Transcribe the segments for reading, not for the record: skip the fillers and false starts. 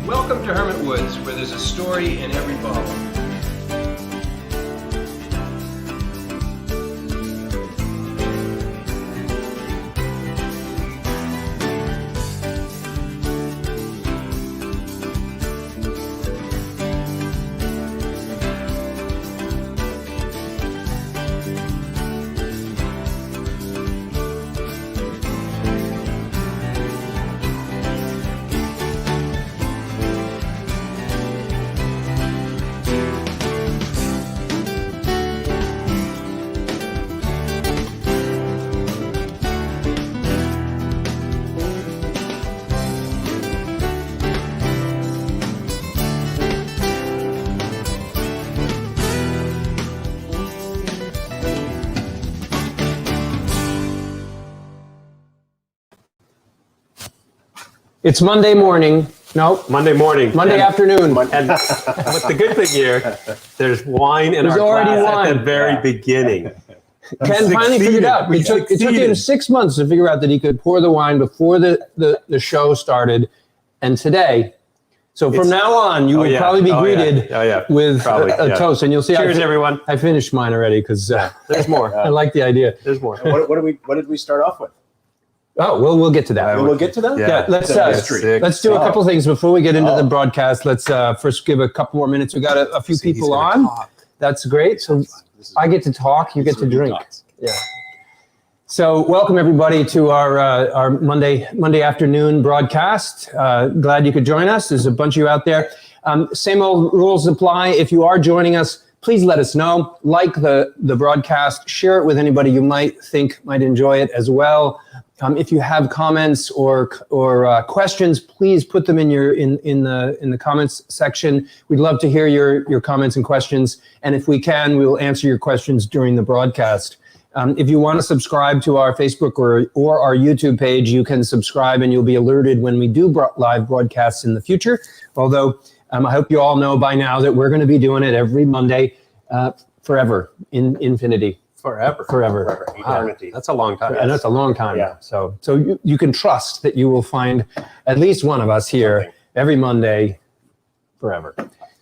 Welcome to Hermit Woods, where there's a story in every bottle. It's Monday morning. No, Monday morning. Monday afternoon. And but the good thing here, there's wine in our already glass wine. at the very beginning. Ken finally figured out. It took him 6 months to figure out that he could pour the wine before the show started. And today, so from now on, you will probably be greeted with a toast. And you'll see. Cheers, everyone. I finished mine already because there's more. I like the idea. There's more. What did we start off with? Oh, we'll get to that. We'll get to that? Yeah, let's do a couple things before we get into the broadcast. Let's first give a couple more minutes. We got a few people on. Talk. That's great. So I get to talk, you get to drink. Yeah. So welcome everybody to our Monday afternoon broadcast. Glad you could join us. There's a bunch of you out there. Same old rules apply. If you are joining us, please let us know. Like the broadcast, share it with anybody you might think might enjoy it as well. If you have comments or questions, please put them in the comments section. We'd love to hear your comments and questions, and if we can, we will answer your questions during the broadcast. If you want to subscribe to our Facebook or our YouTube page, you can subscribe, and you'll be alerted when we do live broadcasts in the future. Although I hope you all know by now that we're going to be doing it every Monday, forever, in infinity. Forever. Eternity. That's a long time. And that's a long time. Yeah. So you can trust that you will find at least one of us here every Monday forever.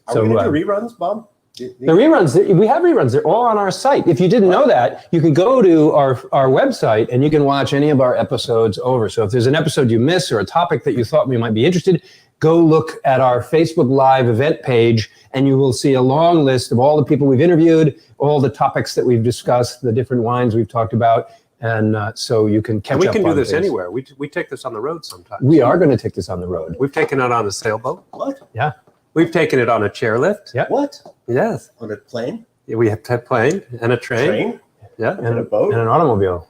Are we going to do reruns, Bob? The reruns, we have reruns. They're all on our site. If you didn't know that, you can go to our website and you can watch any of our episodes over. So if there's an episode you miss or a topic that you thought we might be interested, go look at our Facebook Live event page and you will see a long list of all the people we've interviewed, all the topics that we've discussed, the different wines we've talked about. And so you can catch up on things. We can do this things. anywhere. We take this on the road sometimes. We are going to take this on the road. We've taken it on a sailboat. What? Yeah. We've taken it on a chairlift. Yeah. What? Yes. On a plane? Yeah, we have a plane and a train. Train? Yeah. And a boat? And an automobile.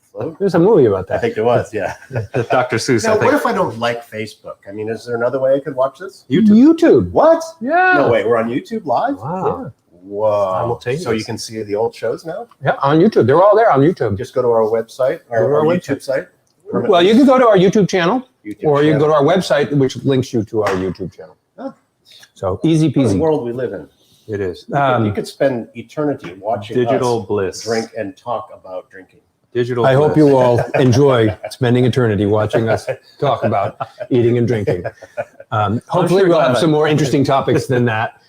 Float? There's a movie about that. I think there was, yeah. Dr. Seuss, Now, I think. what if I don't like Facebook? I mean, is there another way I could watch this? YouTube. What? Yeah. No way. We're on YouTube live? Wow. Yeah. Whoa. Simultaneous. So you can see the old shows now? Yeah, on YouTube. They're all there on YouTube. Just go to our website, our YouTube site. Well, you can go to our YouTube channel, or you can go channel. to our website, which links you to our YouTube channel. Oh. So easy What a peasy. world we live in. It is. You could spend eternity watching Digital us bliss. drink and talk about drinking. Digital I bliss. hope you all enjoy spending eternity watching us talk about eating and drinking. Hopefully, sure we'll have glad some more interesting topics than that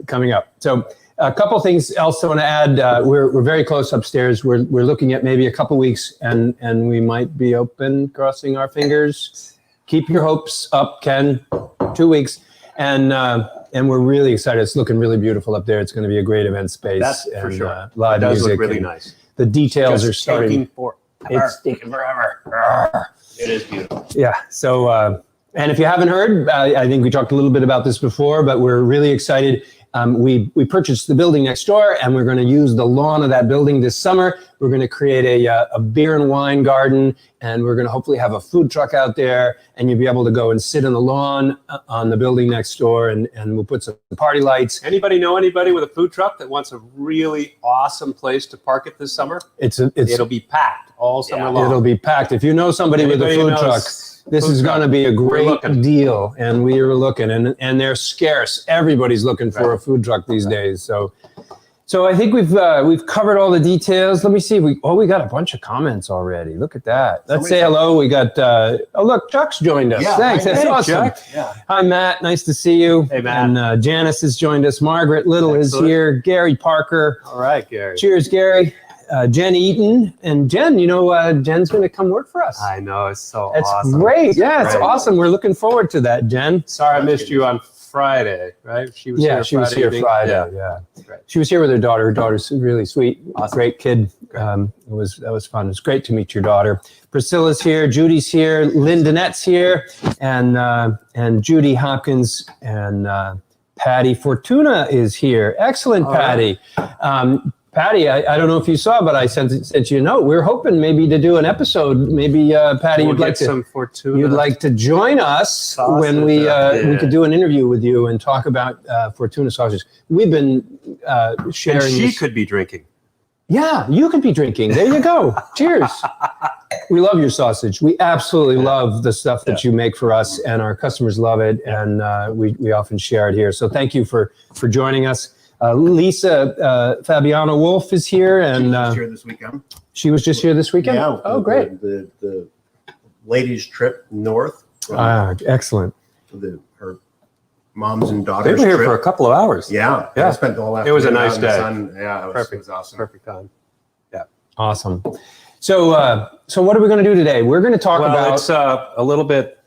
coming up. So, a couple things else I want to add. We're very close upstairs. We're looking at maybe a couple weeks, and we might be open. Crossing our fingers. Keep your hopes up, Ken. 2 weeks, and we're really excited. It's looking really beautiful up there. It's going to be a great event space. That's and, for sure. Live It does music. look really and nice. The details are Just starting. It's taking forever. It is beautiful. Yeah. So, and if you haven't heard, I think we talked a little bit about this before, but we're really excited. We purchased the building next door, and we're going to use the lawn of that building this summer. We're going to create a beer and wine garden, and we're going to hopefully have a food truck out there, and you'll be able to go and sit on the lawn on the building next door, and we'll put some party lights. Anybody know anybody with a food truck that wants a really awesome place to park it this summer? It'll be packed all summer long. It'll be packed. If you know somebody with a food truck, this is going to be a great deal, and we are looking, and they're scarce. Everybody's looking for a food truck these days. So I think we've covered all the details. Let me see. We got a bunch of comments already. Look at that. Let's say hello. We got look, Chuck's joined us. Yeah, Thanks. That's awesome. Chuck. Yeah. Hi, Matt. Nice to see you. Hey, Matt. And Janice has joined us. Margaret Little Excellent. is here. Gary Parker. All right, Gary. Cheers, Gary. Jen Eaton. And Jen, Jen's going to come work for us. I know, it's so That's awesome. great. Yeah, it's Right. awesome. We're looking forward to that, Jen. Sorry I missed you on Friday, right? She was here She was here evening? Friday. Yeah. Great. She was here with her daughter. Her daughter's really sweet, Awesome. great kid. That was fun. It was great to meet your daughter. Priscilla's here. Judy's here. Lynn Danette's here, and Judy Hopkins and Patty Fortuna is here. Excellent, All Patty. Patty, I don't know if you saw, but I sent you a note. We're hoping maybe to do an episode. Maybe Patty, We'll you'd like get some Fortuna. You'd like to join us when we could do an interview with you and talk about Fortuna sausages. We've been sharing. And she this. could be drinking. Yeah, you could be drinking. There you go. Cheers. We love your sausage. We absolutely love the stuff that you make for us, and our customers love it, and we often share it here. So thank you for joining us. Lisa Fabiano Wolf is here, and Here this weekend. she was just here this weekend. Yeah. Oh, great. The ladies' trip north. Excellent. Her mom's and They daughter's were here trip. for a couple of hours. Yeah. Yeah. I spent the whole It was a afternoon nice out in the day. sun. Yeah, it Perfect. was awesome. Perfect time. Awesome. So what are we going to do today? We're going to talk about. It's a little bit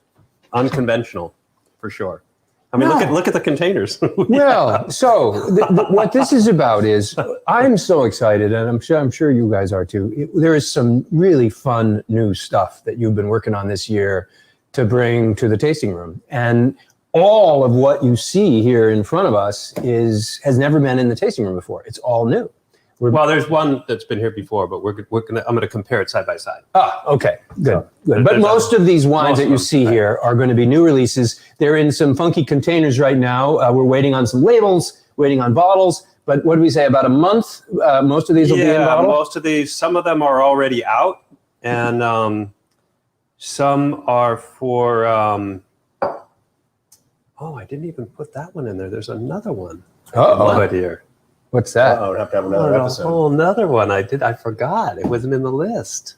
unconventional, for sure. I mean, look at the containers. Well, so what this is about is I'm so excited, and I'm sure you guys are too. There is some really fun new stuff that you've been working on this year to bring to the tasting room, and all of what you see here in front of us has never been in the tasting room before. It's all new. Well, there's one that's been here before, but I'm gonna compare it side by side. Okay, good. But there's most of these wines that you see right. here are going to be new releases. They're in some funky containers right now. We're waiting on some labels, waiting on bottles. But what do we say, about a month? Most of these will be in bottle? Most of these, some of them are already out, and some are for, I didn't even put that one in there. There's another one. Uh-oh. Love it here. What's that? We'll have to have another episode. Oh, another one. I forgot. It wasn't in the list.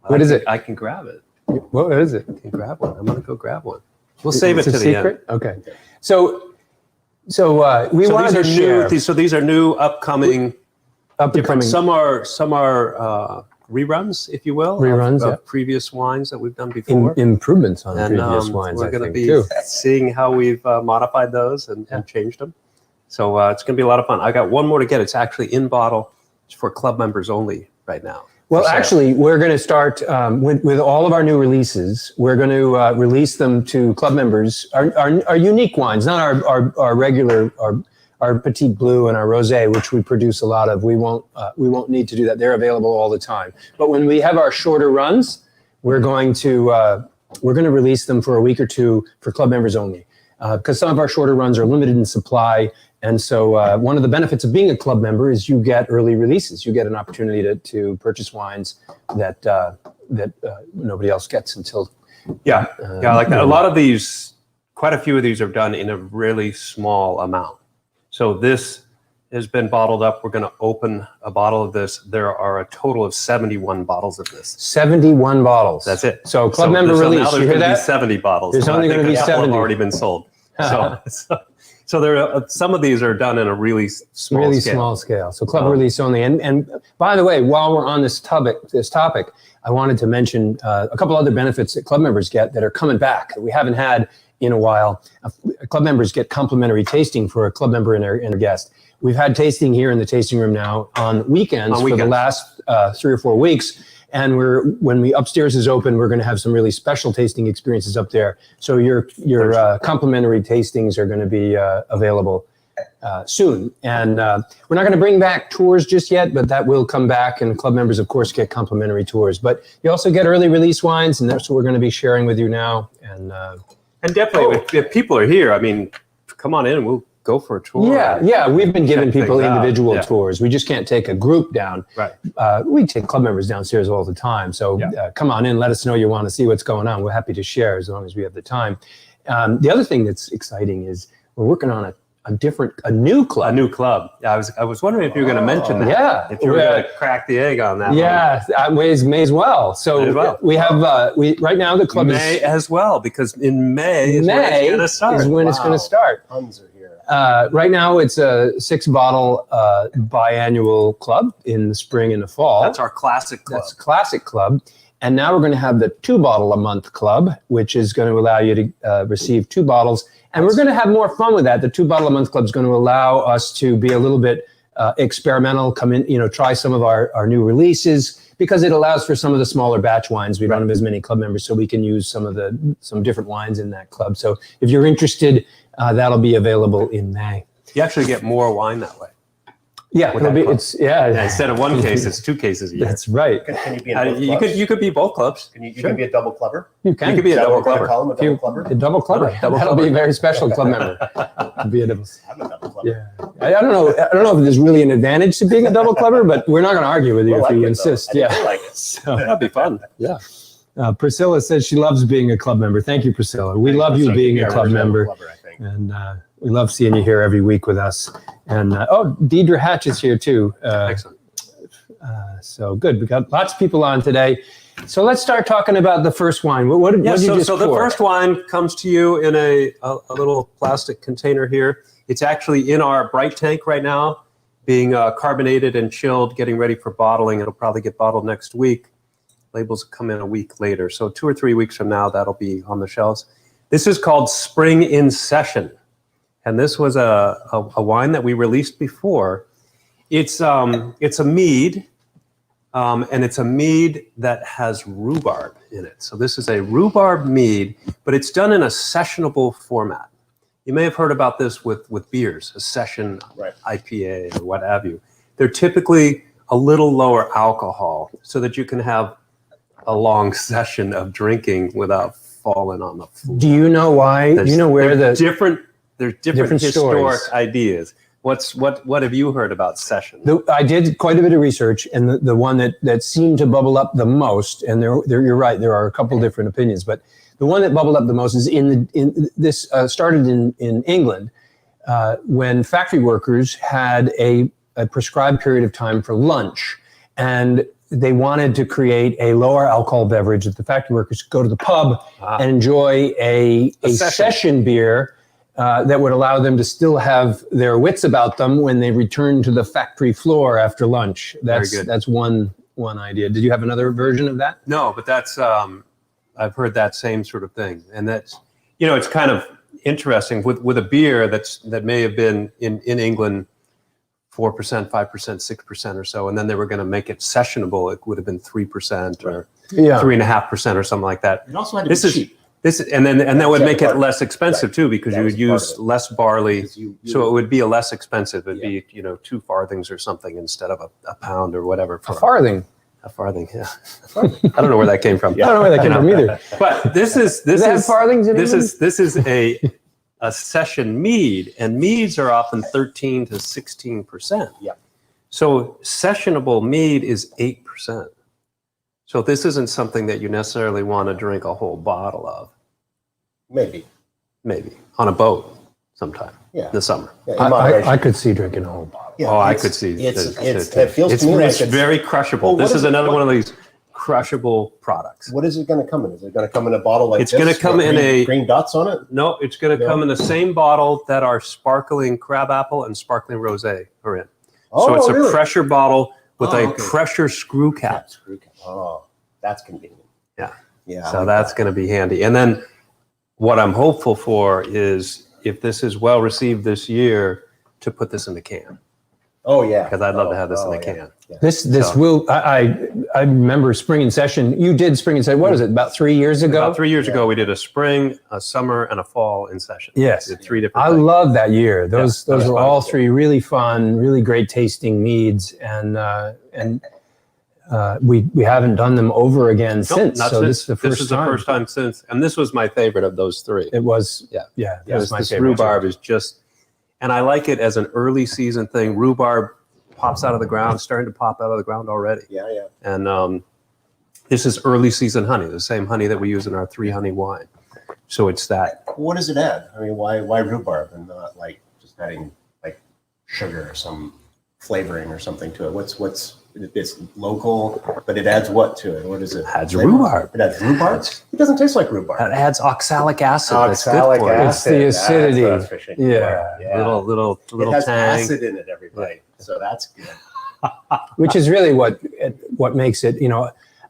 What is it? I can grab it. What is it? I can grab one. I'm going to go grab one. We'll save it It's to a the end. secret? Okay. So we wanted to share These are new, upcoming. upcoming. Some are reruns, if you will, Reruns, of yeah. previous wines that we've done before. Improvements on And previous wines, we're I going to think, be too. seeing how we've modified those and changed them. So it's going to be a lot of fun. I got one more to get. It's actually in bottle. It's for club members only right now. Well, actually, we're going to start with all of our new releases. We're going to release them to club members. Our unique wines, not our regular, our Petit Blue and our Rosé, which we produce a lot of. We won't need to do that. They're available all the time. But when we have our shorter runs, we're going to release them for a week or two for club members only, because some of our shorter runs are limited in supply. And so one of the benefits of being a club member is you get early releases. You get an opportunity to purchase wines that nobody else gets until. Yeah, I like that. A lot of these, quite a few of these are done in a really small amount. So this has been bottled up. We're going to open a bottle of this. There are a total of 71 bottles of this. 71 bottles. That's it. So club member release. Now there's You hear going to be that? 70 bottles. There's only going to be a couple 70. have already been sold. So there are, some of these are done in a really small scale. Small scale. So club release only. And by the way, while we're on this topic, I wanted to mention a couple other benefits that club members get that are coming back that we haven't had in a while. Club members get complimentary tasting for a club member and their guest. We've had tasting here in the tasting room now on weekends for the last 3 or 4 weeks. And when we upstairs is open, we're going to have some really special tasting experiences up there. So your complimentary tastings are going to be available soon. And we're not going to bring back tours just yet, but that will come back. And club members, of course, get complimentary tours. But you also get early release wines, and that's what we're going to be sharing with you now. And definitely, if people are here, I mean, come on in. We'll go for a tour. Yeah. We've been giving people individual out. tours. We just can't take a group down. Right. We take club members downstairs all the time. So come on in, let us know you want to see what's going on. We're happy to share as long as we have the time. The other thing that's exciting is we're working on a new club. A new club. I was wondering if you were going to mention that. Yeah. If you were going to crack the egg on that. Yeah, may as well. So we have right now the club May is as well, because in May is when it's going to start. It's going to start. Puns are here. Right now it's a 6-bottle biannual club in the spring and the fall. That's our classic club. That's classic club. And now we're going to have the 2-bottle a month club, which is going to allow you to receive 2 bottles. And we're going to have more fun with that. The 2-bottle a month club is going to allow us to be a little bit experimental, come in, try some of our new releases, because it allows for some of the smaller batch wines. We don't have as many club members, so we can use some different wines in that club. So if you're interested, that'll be available in May. You actually get more wine that way. Yeah, Instead of 1 case, it's 2 cases a year. That's right. Can you be in both clubs? You could be both clubs. You can be a double clubber? You can. You could be a double clubber. Call him a double clubber? A double clubber. That'll be a very special club member. Be a double. I'm a double clubber. Yeah. I don't know if there's really an advantage to being a double clubber, but we're not going to argue with you if you insist. I like it. So That'd be fun. Yeah. Priscilla says she loves being a club member. Thank you, Priscilla. We love you being a club member. And we love seeing you here every week with us. And Deidre Hatch is here too. Excellent. So good. We got lots of people on today. So let's start talking about the first wine. What did you just So the pour? first wine comes to you in a little plastic container here. It's actually in our bright tank right now, being carbonated and chilled, getting ready for bottling. It'll probably get bottled next week. Labels come in a week later. So 2 or 3 weeks from now, that'll be on the shelves. This is called Spring in Session. And this was a wine that we released before. It's a mead, and it's a mead that has rhubarb in it. So this is a rhubarb mead, but it's done in a sessionable format. You may have heard about this with beers, a session IPA or what have you. They're typically a little lower alcohol so that you can have a long session of drinking without falling on the floor. Do you know why? Do you know where there's different historic stories. ideas. What have you heard about session? I did quite a bit of research, and the one that seemed to bubble up the most, and you're right, there are a couple different opinions, but the one that bubbled up the most is this started in England when factory workers had a prescribed period of time for lunch, and they wanted to create a lower alcohol beverage that the factory workers could go to the pub and enjoy a session beer that would allow them to still have their wits about them when they return to the factory floor after lunch. That's one idea. Did you have another version of that? No, but that's I've heard that same sort of thing, and that's it's kind of interesting with a beer that may have been in England 4%, 5%, 6% or so, and then they were going to make it sessionable. It would have been 3% or 3.5% or something like that. It also had to be cheap. And that would make it less expensive too, because you would use less barley, so it would be less expensive. It'd be 2 farthings or something instead of a pound or whatever. A farthing. A farthing, yeah. I don't know where that came from. I don't know where that came from either. But this is farthings in England? This is a session mead, and meads are often 13 to 16%. Yeah. So sessionable mead is 8%. So this isn't something that you necessarily want to drink a whole bottle of. Maybe On a boat. sometime Yeah. in the summer. Yeah, in moderation. I could see drinking a whole bottle. Yeah, I it's- could see. It feels to me like it's very crushable. Well, This what is is it- another what- one of these crushable products. What is it going to come in? Is it going to come in a bottle like It's this? gonna come with in a- green dots on it. No, it's going to No? come in the same bottle that our sparkling crabapple and sparkling rosé are in. Oh, So it's a really? pressure bottle with Oh, a okay. pressure screw cap. Oh, that's convenient. Yeah. Yeah. So that's going to be handy. And then what I'm hopeful for is if this is well received this year, to put this in the can, Oh yeah. because I'd love to have this in the yeah. can. Yeah. This So- will I remember spring in session. You did spring in session. What is it? About 3 years ago. About 3 years ago, we did a spring, a summer, and a fall in session. Yes. We did 3 different I things. love that year. Those that was were fun. all 3 really fun, really great tasting meads, and we haven't done them over again Nope, since. not So since. this is the first This is the time. first time since, and this was my favorite of those 3. It was Yeah. that Yes, was my this favorite. rhubarb is just, and I like it as an early season thing. Rhubarb pops out of the ground, starting to pop out of the ground already. Yeah, yeah. And this is early season honey, the same honey that we use in our 3 honey wine. So it's that. What does it add? I mean, why rhubarb and not like just adding like sugar or some flavoring or something to it? What's it's local, but it adds what to it? What is it? Adds Flavor? rhubarb. It adds rhubarb. It doesn't taste like rhubarb. That adds oxalic acid. That's good Oxalic for you. It's the acid. acidity. That's what I was fishing for. Yeah. Yeah. Little It has tang. acid in it, everybody. So that's good. Which is really what makes it.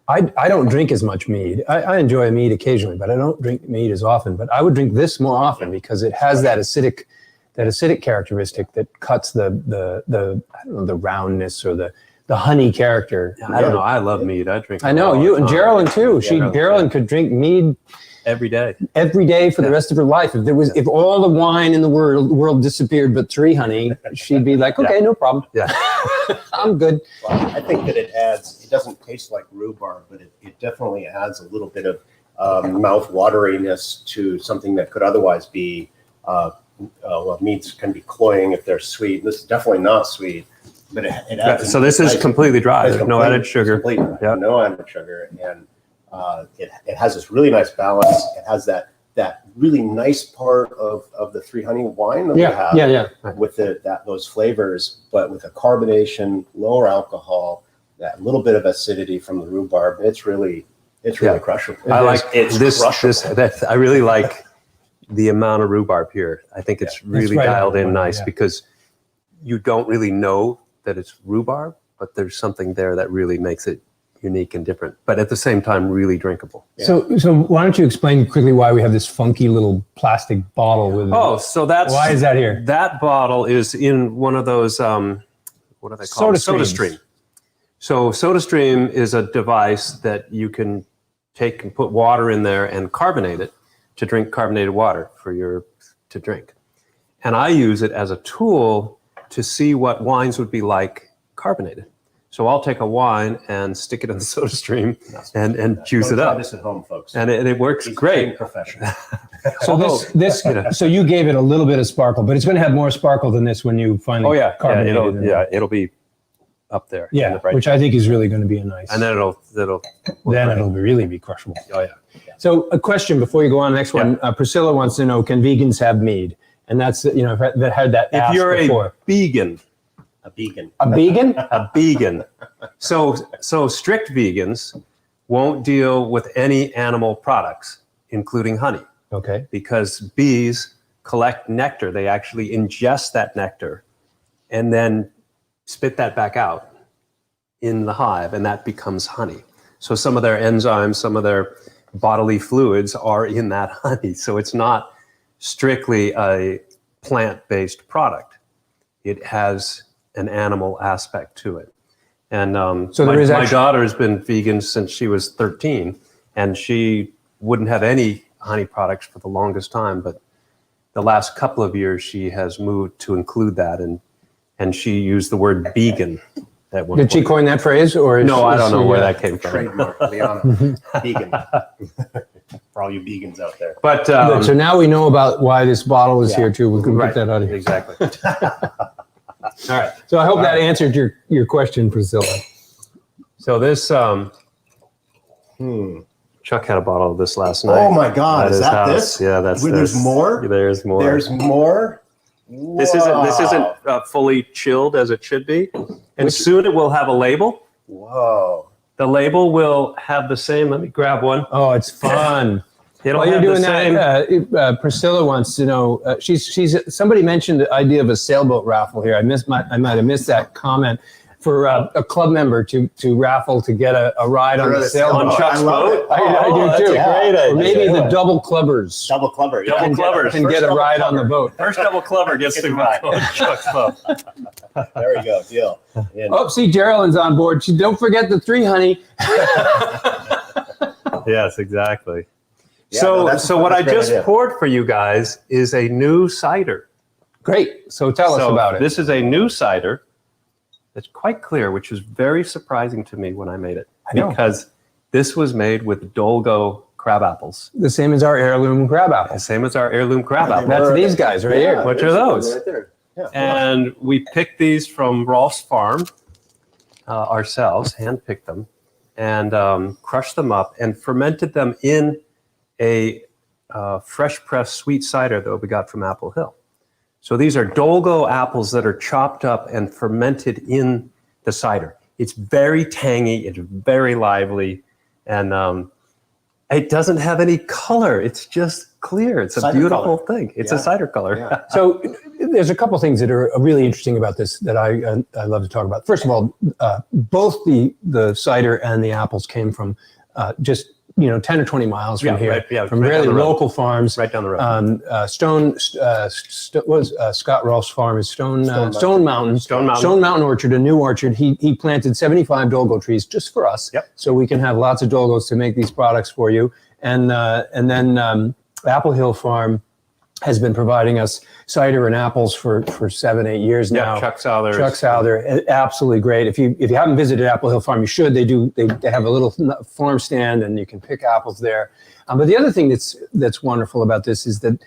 I don't drink as much mead. I enjoy a mead occasionally, but I don't drink mead as often. But I would drink this more often because it has that acidic characteristic that cuts the I don't know, the roundness or the honey character. I don't know. I love mead. I drink. I it know all you the and time. Geraldine too. Yeah. Geraldine could drink mead Every day. every day for the rest of her life. If all the wine in the world disappeared but 3 honey, she'd be like, okay, no problem. Yeah. I'm good. Well, I think that it doesn't taste like rhubarb, but it definitely adds a little bit of mouth wateriness to something that could otherwise be, meats can be cloying if they're sweet. This is definitely not sweet, but it adds. So this is completely dry. There's no added sugar. Yeah. No added sugar. And it has this really nice balance. It has that really nice part of the 3 honey wine that we have. Yeah. With those flavors, but with a carbonation, lower alcohol, that little bit of acidity from the rhubarb. It's really crushable. I like It's this. crushable. I really like the amount of rhubarb here. I think it's really right dialed on in the money, nice yeah. because you don't really know that it's rhubarb, but there's something there that really makes it unique and different, but at the same time, really drinkable. So why don't you explain quickly why we have this funky little plastic bottle with? Oh, so that's why is that here? That bottle is in one of those what are they called? SodaStreams. So SodaStream is a device that you can take and put water in there and carbonate it to drink carbonated water to drink. And I use it as a tool to see what wines would be like carbonated. So I'll take a wine and stick it in the SodaStream and juice Don't it try up. this at home, folks. And it works He's a great. trained professional. So so you gave it a little bit of sparkle, but it's going to have more sparkle than this when you finally carbonate it. It'll be up there. in Yeah, the bright which I think is really going to be a nice. and then it'll really be crushable. oh yeah. So a question before you go on to the next one. Priscilla wants to know, can vegans have mead? And that's, that had that If asked you're before. a vegan, A vegan. A vegan? a vegan. So strict vegans won't deal with any animal products, including honey, Okay. because bees collect nectar. They actually ingest that nectar and then spit that back out in the hive, and that becomes honey. So some of their enzymes, some of their bodily fluids are in that honey. So it's not strictly a plant-based product. It has an animal aspect to it. And So there is my actually- daughter's been vegan since she was 13, and she wouldn't have any honey products for the longest time. But the last couple of years, she has moved to include that, and she used the word vegan at one Did she point. coin that phrase, or? No, I don't know where that. that came from. Trademark, Liana. Vegan. For all you vegans out there. But So now we know about why this bottle is here too. We can right, get that out of here. exactly. All right. So I hope that answered your question, Priscilla. So this Chuck had a bottle of this last night. Oh my God! Is that this? Yeah, that's Where this. there's more. There's more. There's more. This isn't fully chilled as it should be, and soon it will have a label. Whoa! The label will have the same. Let me grab one. Oh, it's fun. It'll While you're have doing the that, Priscilla wants to know. She's somebody mentioned the idea of a sailboat raffle here. I might have missed that comment. For a club member to raffle to get a ride on the sailboat. On Chuck's boat? I do too. Great idea. Or maybe the double clubbers. Double clubber. Yeah. Double clubbers. Can get a ride on the boat. First double clubber gets to ride on Chuck's boat. There we go. Deal. And Oh, see, Geraldine's on board. Don't forget the 3, honey. Yes, exactly. Yeah, so that's what I a great just idea. poured for you guys is a new cider. Great. So tell us about it. This is a new cider. It's quite clear, which was very surprising to me when I made it. I know. Because this was made with Dolgo crab apples. The same as our heirloom crab The apples. same as our heirloom crab apples. That's these guys right here. What are those? Right there. Yeah. And we picked these from Rolf's farm ourselves, hand-picked them, and crushed them up and fermented them in a fresh-pressed sweet cider that we got from Apple Hill. So these are Dolgo apples that are chopped up and fermented in the cider. It's very tangy, it's very lively, and it doesn't have any color. It's just clear. It's a Cider beautiful color. thing. It's Yeah. a cider color. Yeah. So there's a couple things that are really interesting about this that I love to talk about. First of all, both the cider and the apples came from just 10 or 20 miles from here, from right really down the road. local farms. Right down the road. Scott Rolf's farm is Stone Mountain. Stone Mountain. Stone Mountain Orchard, a new orchard. He planted 75 Dolgo trees just for us, Yep. so we can have lots of Dolgos to make these products for you. And then Apple Hill Farm has been providing us cider and apples for 7-8 years now. Yeah, Chuck Souther. Chuck Souther, absolutely great. If you haven't visited Apple Hill Farm, you should. They have a little farm stand, and you can pick apples there. But the other thing that's wonderful about this is that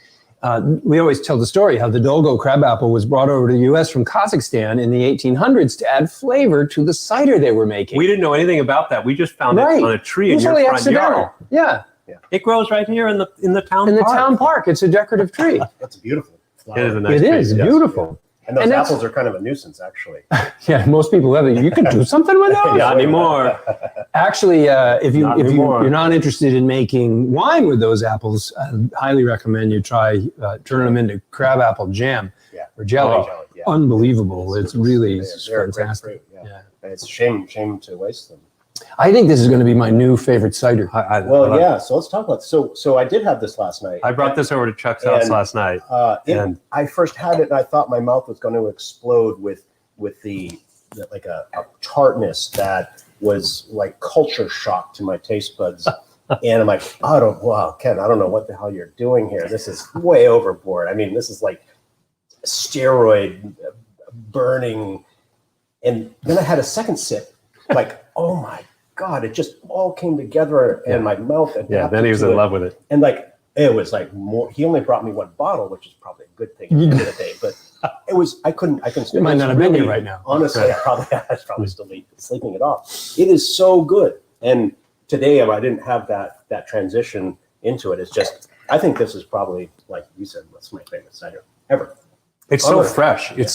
we always tell the story how the Dolgo crabapple was brought over to the U.S. from Kazakhstan in the 1800s to add flavor to the cider they were making. We didn't know anything about that. We just found it on a tree in your Usually front accidental. yard. Yeah. It grows right here in the town In the park. town park. It's a decorative tree. That's beautiful. It is a nice It is tree, yes. beautiful. And those And that's- apples are kind of a nuisance, actually. Yeah, most people have it. You can do something with those. Not anymore. Actually, if Not anymore. you're not interested in making wine with those apples, I highly recommend you try turning them into crab apple jam Yeah. or jelly. Jelly, yeah. Unbelievable! It's really They're a great fantastic. fruit, Yeah. And it's a shame to waste them. I think this is going to be my new favorite cider. Well, yeah. So let's talk about. So I did have this last night. I brought this over to Chuck's house And, last night. And- I first had it, and I thought my mouth was going to explode with the like a tartness that was like culture shock to my taste buds. And I'm like, wow, Ken, I don't know what the hell you're doing here. This is way overboard. I mean, this is like steroid burning. And then I had a second sip, like, oh my God, it just all came together in my mouth. And then he was in love with it. And like, it was like more, he only brought me one bottle, which is probably a good thing at the end of the day, but it was, I couldn't. You might not have been here right now. Honestly, I was probably still sleeping it off. It is so good. And today, I didn't have that transition into it. It's just, I think this is probably, like you said, what's my favorite cider ever. It's so fresh. It's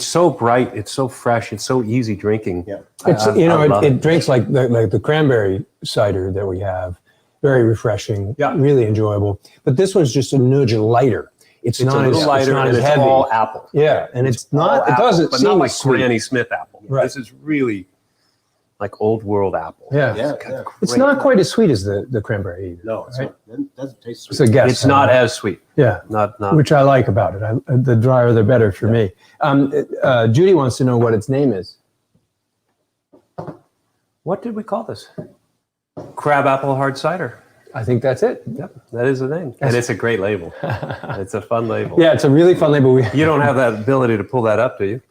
so bright. It's so fresh. It's so easy drinking. Yeah. It's I love it drinks like the cranberry cider that we have. Very refreshing. Yeah. Really enjoyable. But this one's just a nudge lighter. It's not a little as lighter, It's not and as it's heavy. all apple. Yeah, and it's not. It Apple, doesn't but seem not like as sweet. Granny Smith apple. Right. This is really like old world apple. Yeah. Yeah. It's not quite as sweet as the cranberry either. No, it's right? not. It doesn't taste sweet. It's a guess. It's not as sweet. Yeah. Not. Which I like about it. The drier, the better for me. Judy wants to know what its name is. What did we call this? Crab apple hard cider. I think that's it. Yep, that is the name, and it's a great label. It's a fun label. Yeah, it's a really fun label. You don't have that ability to pull that up, do you?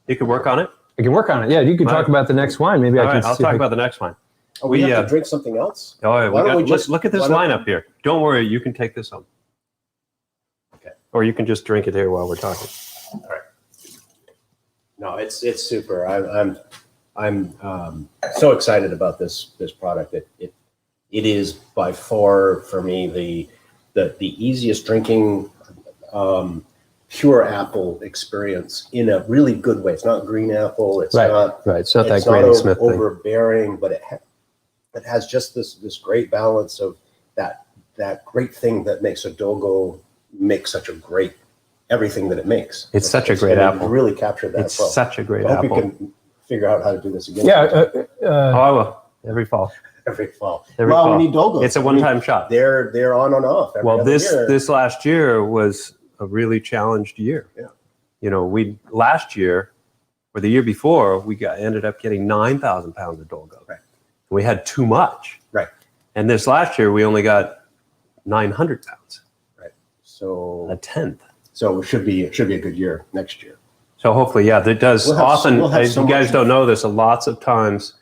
You could work on it. I can work on it. Yeah, you can talk about the next wine. Maybe All I can. right, I'll talk about the next one. Oh, we have to drink something else? Oh, yeah, Why don't we just look at this lineup here. Don't worry, you can take this home. Okay. Or you can just drink it here while we're talking. All right. No, it's super. I'm so excited about this product. It is by far for me the easiest drinking pure apple experience in a really good way. It's not green apple. It's not right. It's not that Granny Smith thing. Overbearing, but it has just this great balance of that great thing that makes a Dogo make such a great everything that it makes. It's such a great apple. Really captured that. It's such a great apple. I hope we can figure out how to do this again. Yeah. I will every fall. Every fall. We need Dogos. It's a one-time shot. They're on and off. This last year was a really challenged year. Yeah. You know, last year or the year before, we ended up getting 9,000 pounds of Dogo. Right. We had too much. Right. And this last year, we only got 900 pounds. Right. So a tenth. So it should be a good year next year. So hopefully, yeah, it does. You guys don't know this. Lots of times,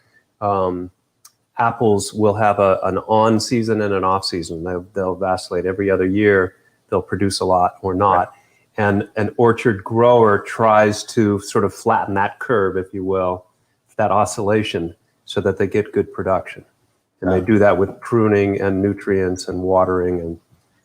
apples will have an on season and an off season. They'll vacillate every other year. They'll produce a lot or not. Right. And an orchard grower tries to sort of flatten that curve, if you will, that oscillation, so that they get good production. And they do that with pruning and nutrients and watering and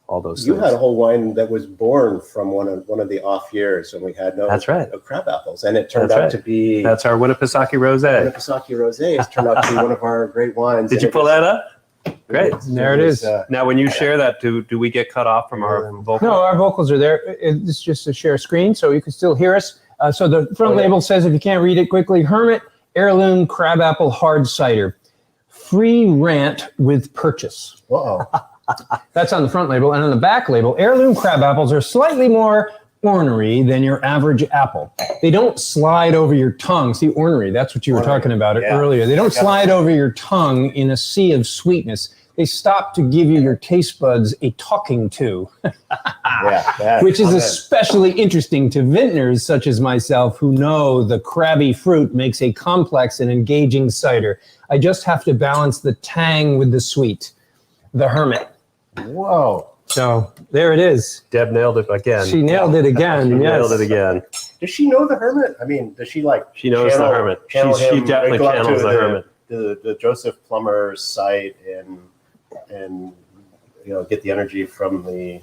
all those things. You had a whole wine that was born from one of the off years, and we had no crab apples, and it turned out to be. That's our Winnipesaukee Rosé. Winnipesaukee Rosé has turned out to be one of our great wines. Did you pull that up? Great. There it is. Now, when you share that, do we get cut off from our vocals? No, our vocals are there. It's just a share screen, so you can still hear us. So the front label says, if you can't read it quickly, Hermit Heirloom Crabapple Hard Cider. Free rant with purchase. Uh-oh. That's on the front label. And on the back label, heirloom crab apples are slightly more ornery than your average apple. They don't slide over your tongue. See, ornery, that's what you were talking about earlier. They don't slide over your tongue in a sea of sweetness. They stop to give you your taste buds a talking to, which is especially interesting to vintners such as myself who know the crabby fruit makes a complex and engaging cider. I just have to balance the tang with the sweet. The Hermit. Whoa. So there it is. Deb nailed it again. She nailed it again. She nailed it again. Does she know the Hermit? I mean, does she like? She knows the Hermit. She definitely channels the Hermit. The Joseph Plummer site and get the energy from the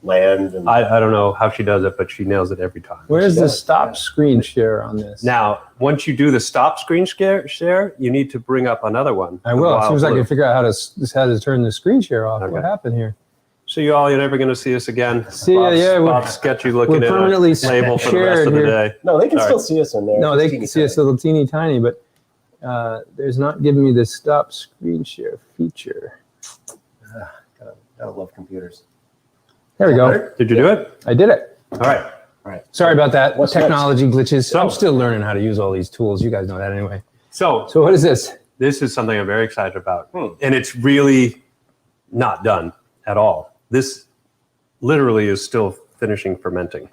land. And I don't know how she does it, but she nails it every time. Where's the stop screen share on this? Now, once you do the stop screen share, you need to bring up another one. I will. As soon as I can figure out how to turn the screen share off. Okay. What happened here? So you're never going to see us again. See ya, yeah. Bob's sketchy looking at a label for the rest of the day. No, they can still see us in there. No, they can see us a little teeny tiny, but there's not giving me the stop screen share feature. Gotta love computers. There we go. Did you do it? I did it. All right. Sorry about that. What's technology glitches. So, I'm still learning how to use all these tools. You guys know that anyway. So what is this? This is something I'm very excited about. And it's really not done at all. This literally is still finishing fermenting.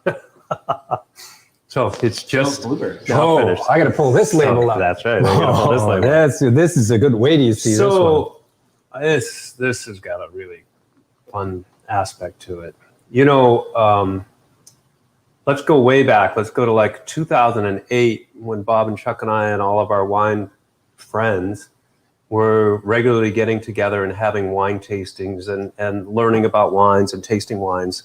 So it's just blueberries. now finished. I got to pull this label up. That's right. I gotta pull this label. This is a good way to see this one. This has got a really fun aspect to it. Let's go way back. Let's go to like 2008 when Bob and Chuck and I and all of our wine friends were regularly getting together and having wine tastings and learning about wines and tasting wines.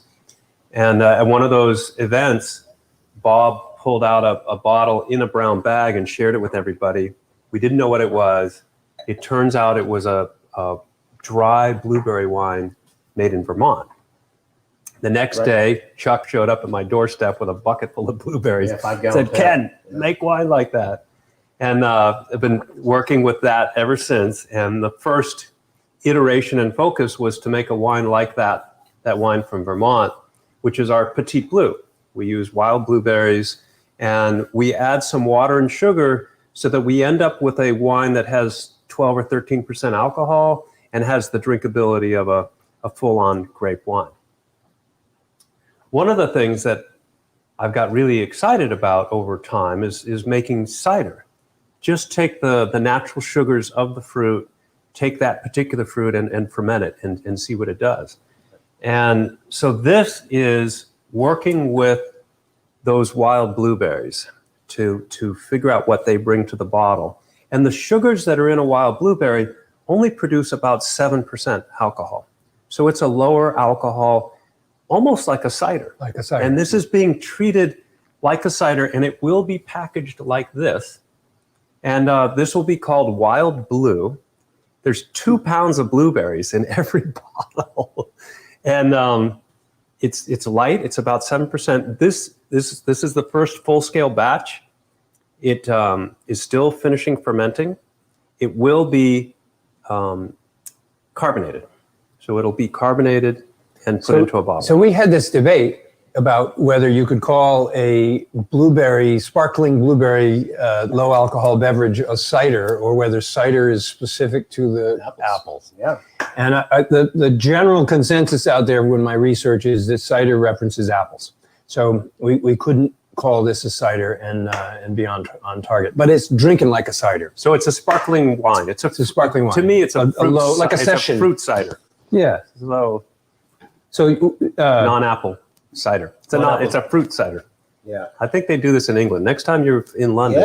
And at one of those events, Bob pulled out a bottle in a brown bag and shared it with everybody. We didn't know what it was. It turns out it was a dry blueberry wine made in Vermont. The next day, Chuck showed up at my doorstep with a bucket full of blueberries. Said, Ken, make wine like that. And I've been working with that ever since. And the first iteration and focus was to make a wine like that wine from Vermont, which is our Petit Blue. We use wild blueberries and we add some water and sugar so that we end up with a wine that has 12 or 13% alcohol and has the drinkability of a full-on grape wine. One of the things that I've got really excited about over time is making cider. Just take the natural sugars of the fruit, take that particular fruit and ferment it and see what it does. And so this is working with those wild blueberries to figure out what they bring to the bottle. And the sugars that are in a wild blueberry only produce about 7% alcohol. So it's a lower alcohol, almost like a cider. Like a cider. And this is being treated like a cider, and it will be packaged like this. And this will be called Wild Blue. There's 2 pounds of blueberries in every bottle. And it's light, it's about 7%. This is the first full-scale batch. It is still finishing fermenting. It will be carbonated. So it'll be carbonated and put into a bottle. So we had this debate about whether you could call a sparkling blueberry low alcohol beverage a cider, or whether cider is specific to the apples. Yeah. And the general consensus out there when my research is that cider references apples. So we couldn't call this a cider and be on target. But it's drinking like a cider. So it's a sparkling wine. It's a sparkling wine. To me, it's a low, like a session. It's a fruit cider. Yeah. Low. So non-apple cider. It's a fruit cider. Yeah. I think they do this in England. Next time you're in London,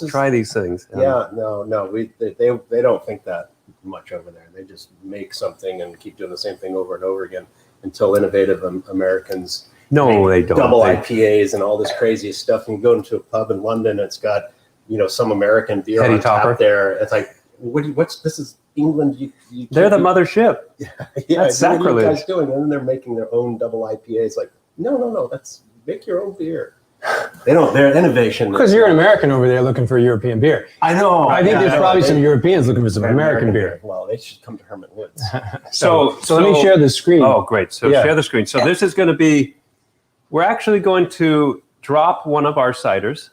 try these things. Yeah, no, they don't think that much over there. They just make something and keep doing the same thing over and over again until innovative Americans they don't. Double IPAs and all this crazy stuff. And you go into a pub in London, it's got, some American beer Heady on tap topper. there. It's like, this is England. They're the mothership. Yeah, that's sacrilege. What are you guys doing? And then they're making their own double IPAs. Like, no, make your own beer. They're innovation. Because you're an American over there looking for European beer. I know. I think there's probably some Europeans looking for some American beer. Well, they should come to Hermit Woods. So let me share the screen. Oh, great. So share the screen. So this is going to be, we're actually going to drop one of our ciders.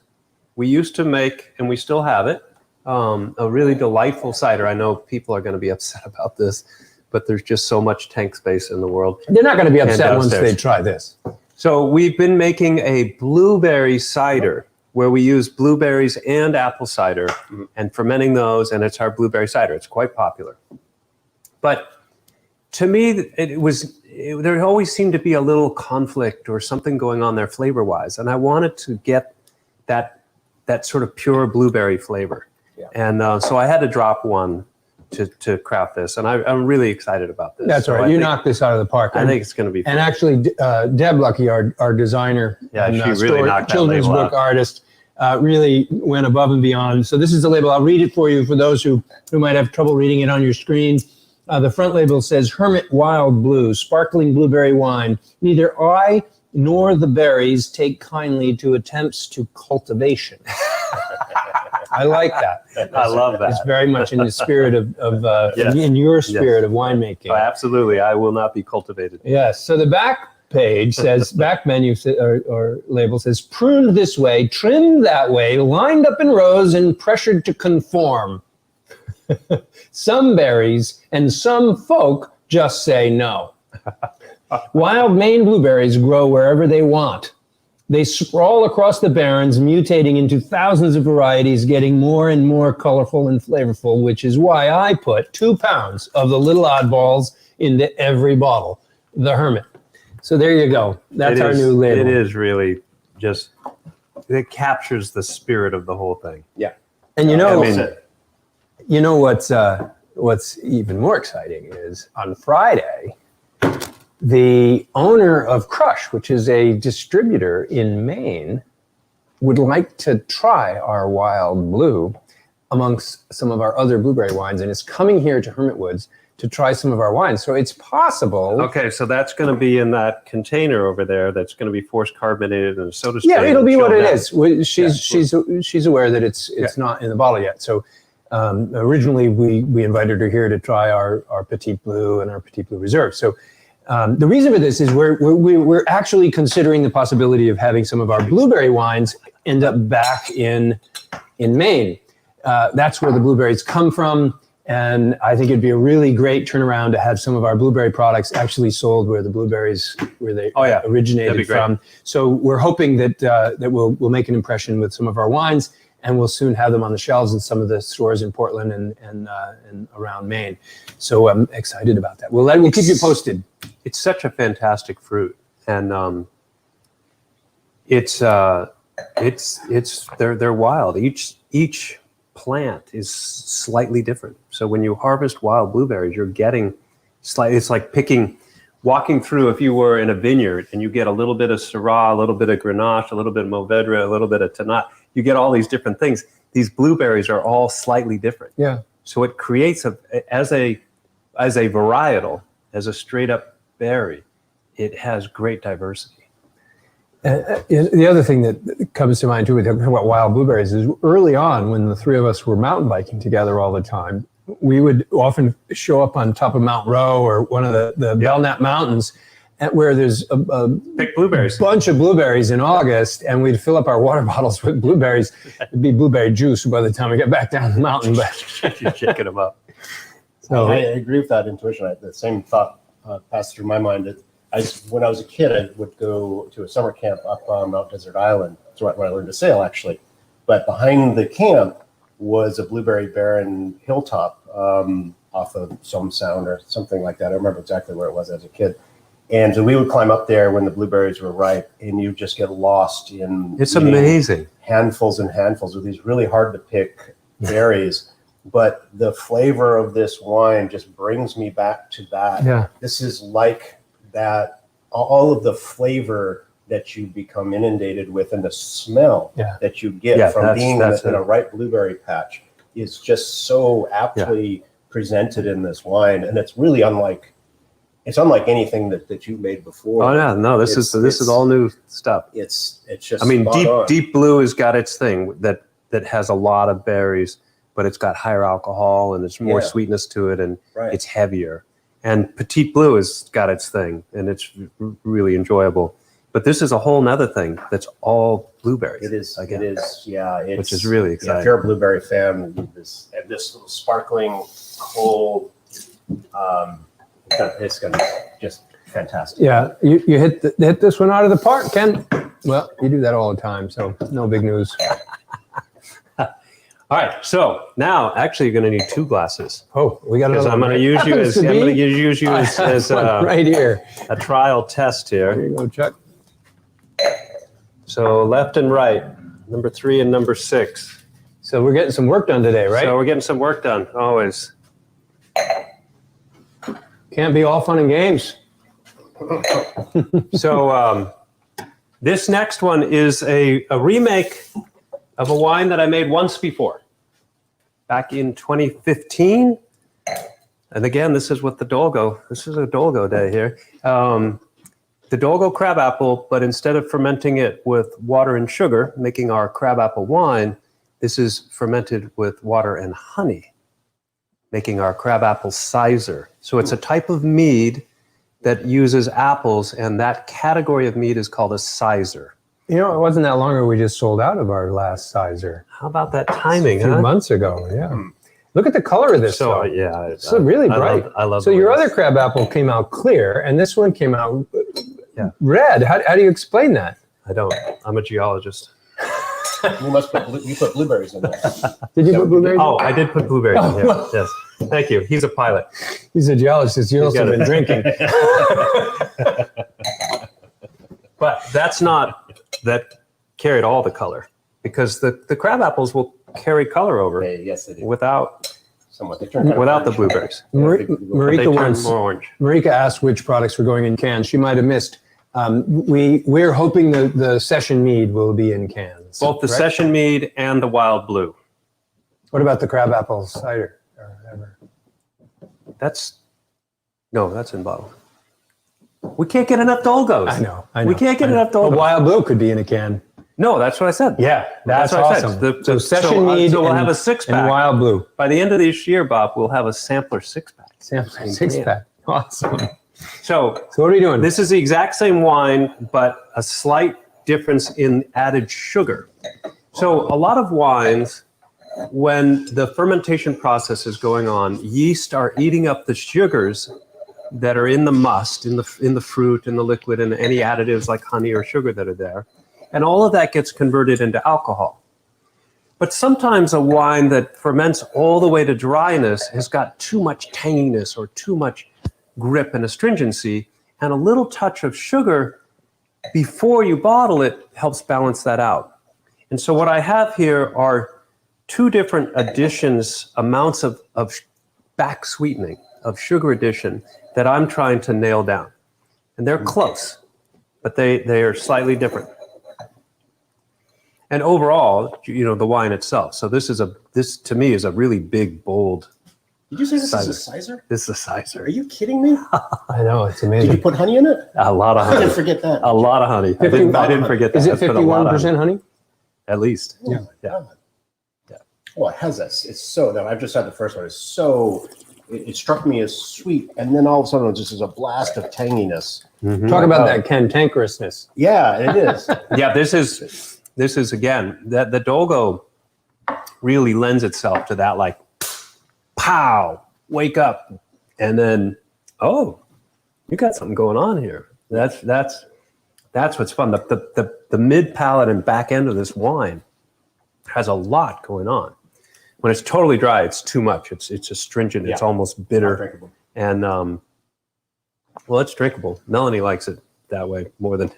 We used to make, and we still have it, a really delightful cider. I know people are going to be upset about this, but there's just so much tank space in the world. They're not going to be upset once they try this. So we've been making a blueberry cider where we use blueberries and apple cider and fermenting those, and it's our blueberry cider. It's quite popular. But to me, there always seemed to be a little conflict or something going on there flavor-wise, and I wanted to get that sort of pure blueberry flavor. Yeah. And so I had to drop one to craft this, and I'm really excited about this. That's all right. You knocked this out of the park. I think it's going to be fun. And actually, Deb Lucky, our designer, and she really knocked that children's label book out. Artist, really went above and beyond. So this is the label. I'll read it for you for those who might have trouble reading it on your screen. The front label says, Hermit Wild Blue, sparkling blueberry wine. Neither I nor the berries take kindly to attempts to cultivation. I like that. I love that. It's very much in the spirit of Yes. in your spirit of winemaking. Oh, absolutely. I will not be cultivated. Yes. So the back page says, back menu or label says, pruned this way, trimmed that way, lined up in rows and pressured to conform. Some berries and some folk just say no. Wild Maine blueberries grow wherever they want. They sprawl across the barrens, mutating into thousands of varieties, getting more and more colorful and flavorful, which is why I put 2 pounds of the little oddballs into every bottle. The Hermit. So there you go. That's our new label. It is really just, it captures the spirit of the whole thing. Yeah. And You know, what's even more exciting is on Friday, the owner of Crush, which is a distributor in Maine, would like to try our Wild Blue amongst some of our other blueberry wines, and is coming here to Hermit Woods to try some of our wines. So it's possible. Okay, so that's going to be in that container over there. That's going to be force carbonated and soda stream. Yeah, it'll be what it is. She's aware that it's not in the bottle yet. So originally we invited her here to try our Petit Bleu and our Petit Bleu Reserve. So the reason for this is we're actually considering the possibility of having some of our blueberry wines end up back in Maine. That's where the blueberries come from, and I think it'd be a really great turnaround to have some of our blueberry products actually sold where they originated from. So we're hoping that we'll make an impression with some of our wines, and we'll soon have them on the shelves in some of the stores in Portland and around Maine. So I'm excited about that. We'll keep you posted. It's such a fantastic fruit, and they're wild. Each plant is slightly different. So when you harvest wild blueberries, you're getting slightly, it's like walking through, if you were in a vineyard and you get a little bit of Syrah, a little bit of Grenache, a little bit of Mourvedre, a little bit of Tannat, you get all these different things. These blueberries are all slightly different. Yeah. So it creates as a varietal, as a straight up berry, it has great diversity. The other thing that comes to mind too, with talking about wild blueberries, is early on when the three of us were mountain biking together all the time, we would often show up on top of Mount Rowe or one of the Belknap Mountains, where there's a pick blueberries, bunch of blueberries in August, and we'd fill up our water bottles with blueberries. It'd be blueberry juice by the time we get back down the mountain. But you're shaking them up. So I agree with that intuition. The same thought passed through my mind. When I was a kid, I would go to a summer camp up on Mount Desert Island. That's where I learned to sail, actually. But behind the camp was a blueberry barren hilltop off of Somme Sound or something like that. I don't remember exactly where it was as a kid. And so we would climb up there when the blueberries were ripe, and you just get lost in it's amazing handfuls and handfuls of these really hard to pick berries. But the flavor of this wine just brings me back to that. Yeah. This is like that, all of the flavor that you become inundated with and the smell that you get from being in a ripe blueberry patch is just so aptly presented in this wine. And it's really unlike anything that you've made before. Oh yeah, no, this is all new stuff. It's just, I mean, deep blue has got its thing that has a lot of berries, but it's got higher alcohol and there's more sweetness to it, and it's heavier. And Petite Blue has got its thing, and it's really enjoyable. But this is a whole nother thing that's all blueberries. It is. Again. It is. Yeah. Which is really exciting. If you're a blueberry fan, this little sparkling, cold, it's going to be just fantastic. yeah, you hit this one out of the park, Ken. Well, you do that all the time, so no big news. All right, so now actually you're going to need 2 glasses. Oh, we got another. I'm going to use you as right here. A trial test here. Here you go, Chuck. So left and right, number 3 and number 6. So we're getting some work done today, right? So we're getting some work done, always. Can't be all fun and games. So this next one is a remake of a wine that I made once before, back in 2015. And again, this is with the Dolgo. This is a Dolgo day here. The Dolgo crabapple, but instead of fermenting it with water and sugar, making our crabapple wine, this is fermented with water and honey, making our crabapple cider. So it's a type of mead that uses apples, and that category of mead is called a cider. You know, it wasn't that long ago we just sold out of our last cider. How about that timing, A few months ago, yeah. Look at the color of this. So, though. It's really bright. I love so your other crabapple came out clear, and this one came out red. How do you explain that? I don't. I'm a geologist. You put blueberries in there. Did you put blueberries? Oh, I did put blueberries in here. Yes. Thank you. He's a pilot. He's a geologist. You've also been drinking. But that carried all the color, because the crab apples will carry color over. Yes, they do. Without the blueberries. Marika asked which products were going in cans. She might have missed. We're hoping the session mead will be in cans. Both the session mead and the wild blue. What about the crabapple cider? Or whatever? That's in bottle. We can't get enough Dolgos. I know. We can't get enough Dolgos. But wild blue could be in a can. No, that's what I said. Yeah, that's what awesome. I said. So session mead. So we'll have a 6-pack. And wild blue. By the end of this year, Bob, we'll have a sampler 6-pack. Sampler 6-pack. Awesome. So what are we doing? This is the exact same wine, but a slight difference in added sugar. So a lot of wines, when the fermentation process is going on, yeast are eating up the sugars that are in the must, in the fruit, in the liquid, and any additives like honey or sugar that are there. And all of that gets converted into alcohol. But sometimes a wine that ferments all the way to dryness has got too much tanginess or too much grip and astringency, and a little touch of sugar before you bottle it helps balance that out. And so what I have here are two different additions, amounts of back sweetening, of sugar addition that I'm trying to nail down. And they're close, but they are slightly different. And overall, the wine itself. So this to me is a really big, bold. Did you say this Sizer. is a sizer? This is a sizer. Are you kidding me? I know, it's Did amazing. you put honey in it? A lot of I didn't honey. forget that. A lot of honey. I didn't forget that. Is it I put a lot of 51% honey? At least. Oh my Yeah. God. Oh, it has this. It's so. No, I've just had the first one. It's so. It struck me as sweet, and then all of a sudden, it just is a blast of tanginess. Mm-hmm. Talk about that cantankerousness. Yeah, it is. Yeah, this is again that the Dolgo really lends itself to that, like, pow, wake up, and then, oh, you got something going on here. That's what's fun. The mid palate and back end of this wine has a lot going on. When it's totally dry, it's too much. It's astringent. It's almost bitter. Drinkable. And well, it's drinkable. Melanie likes it that way more than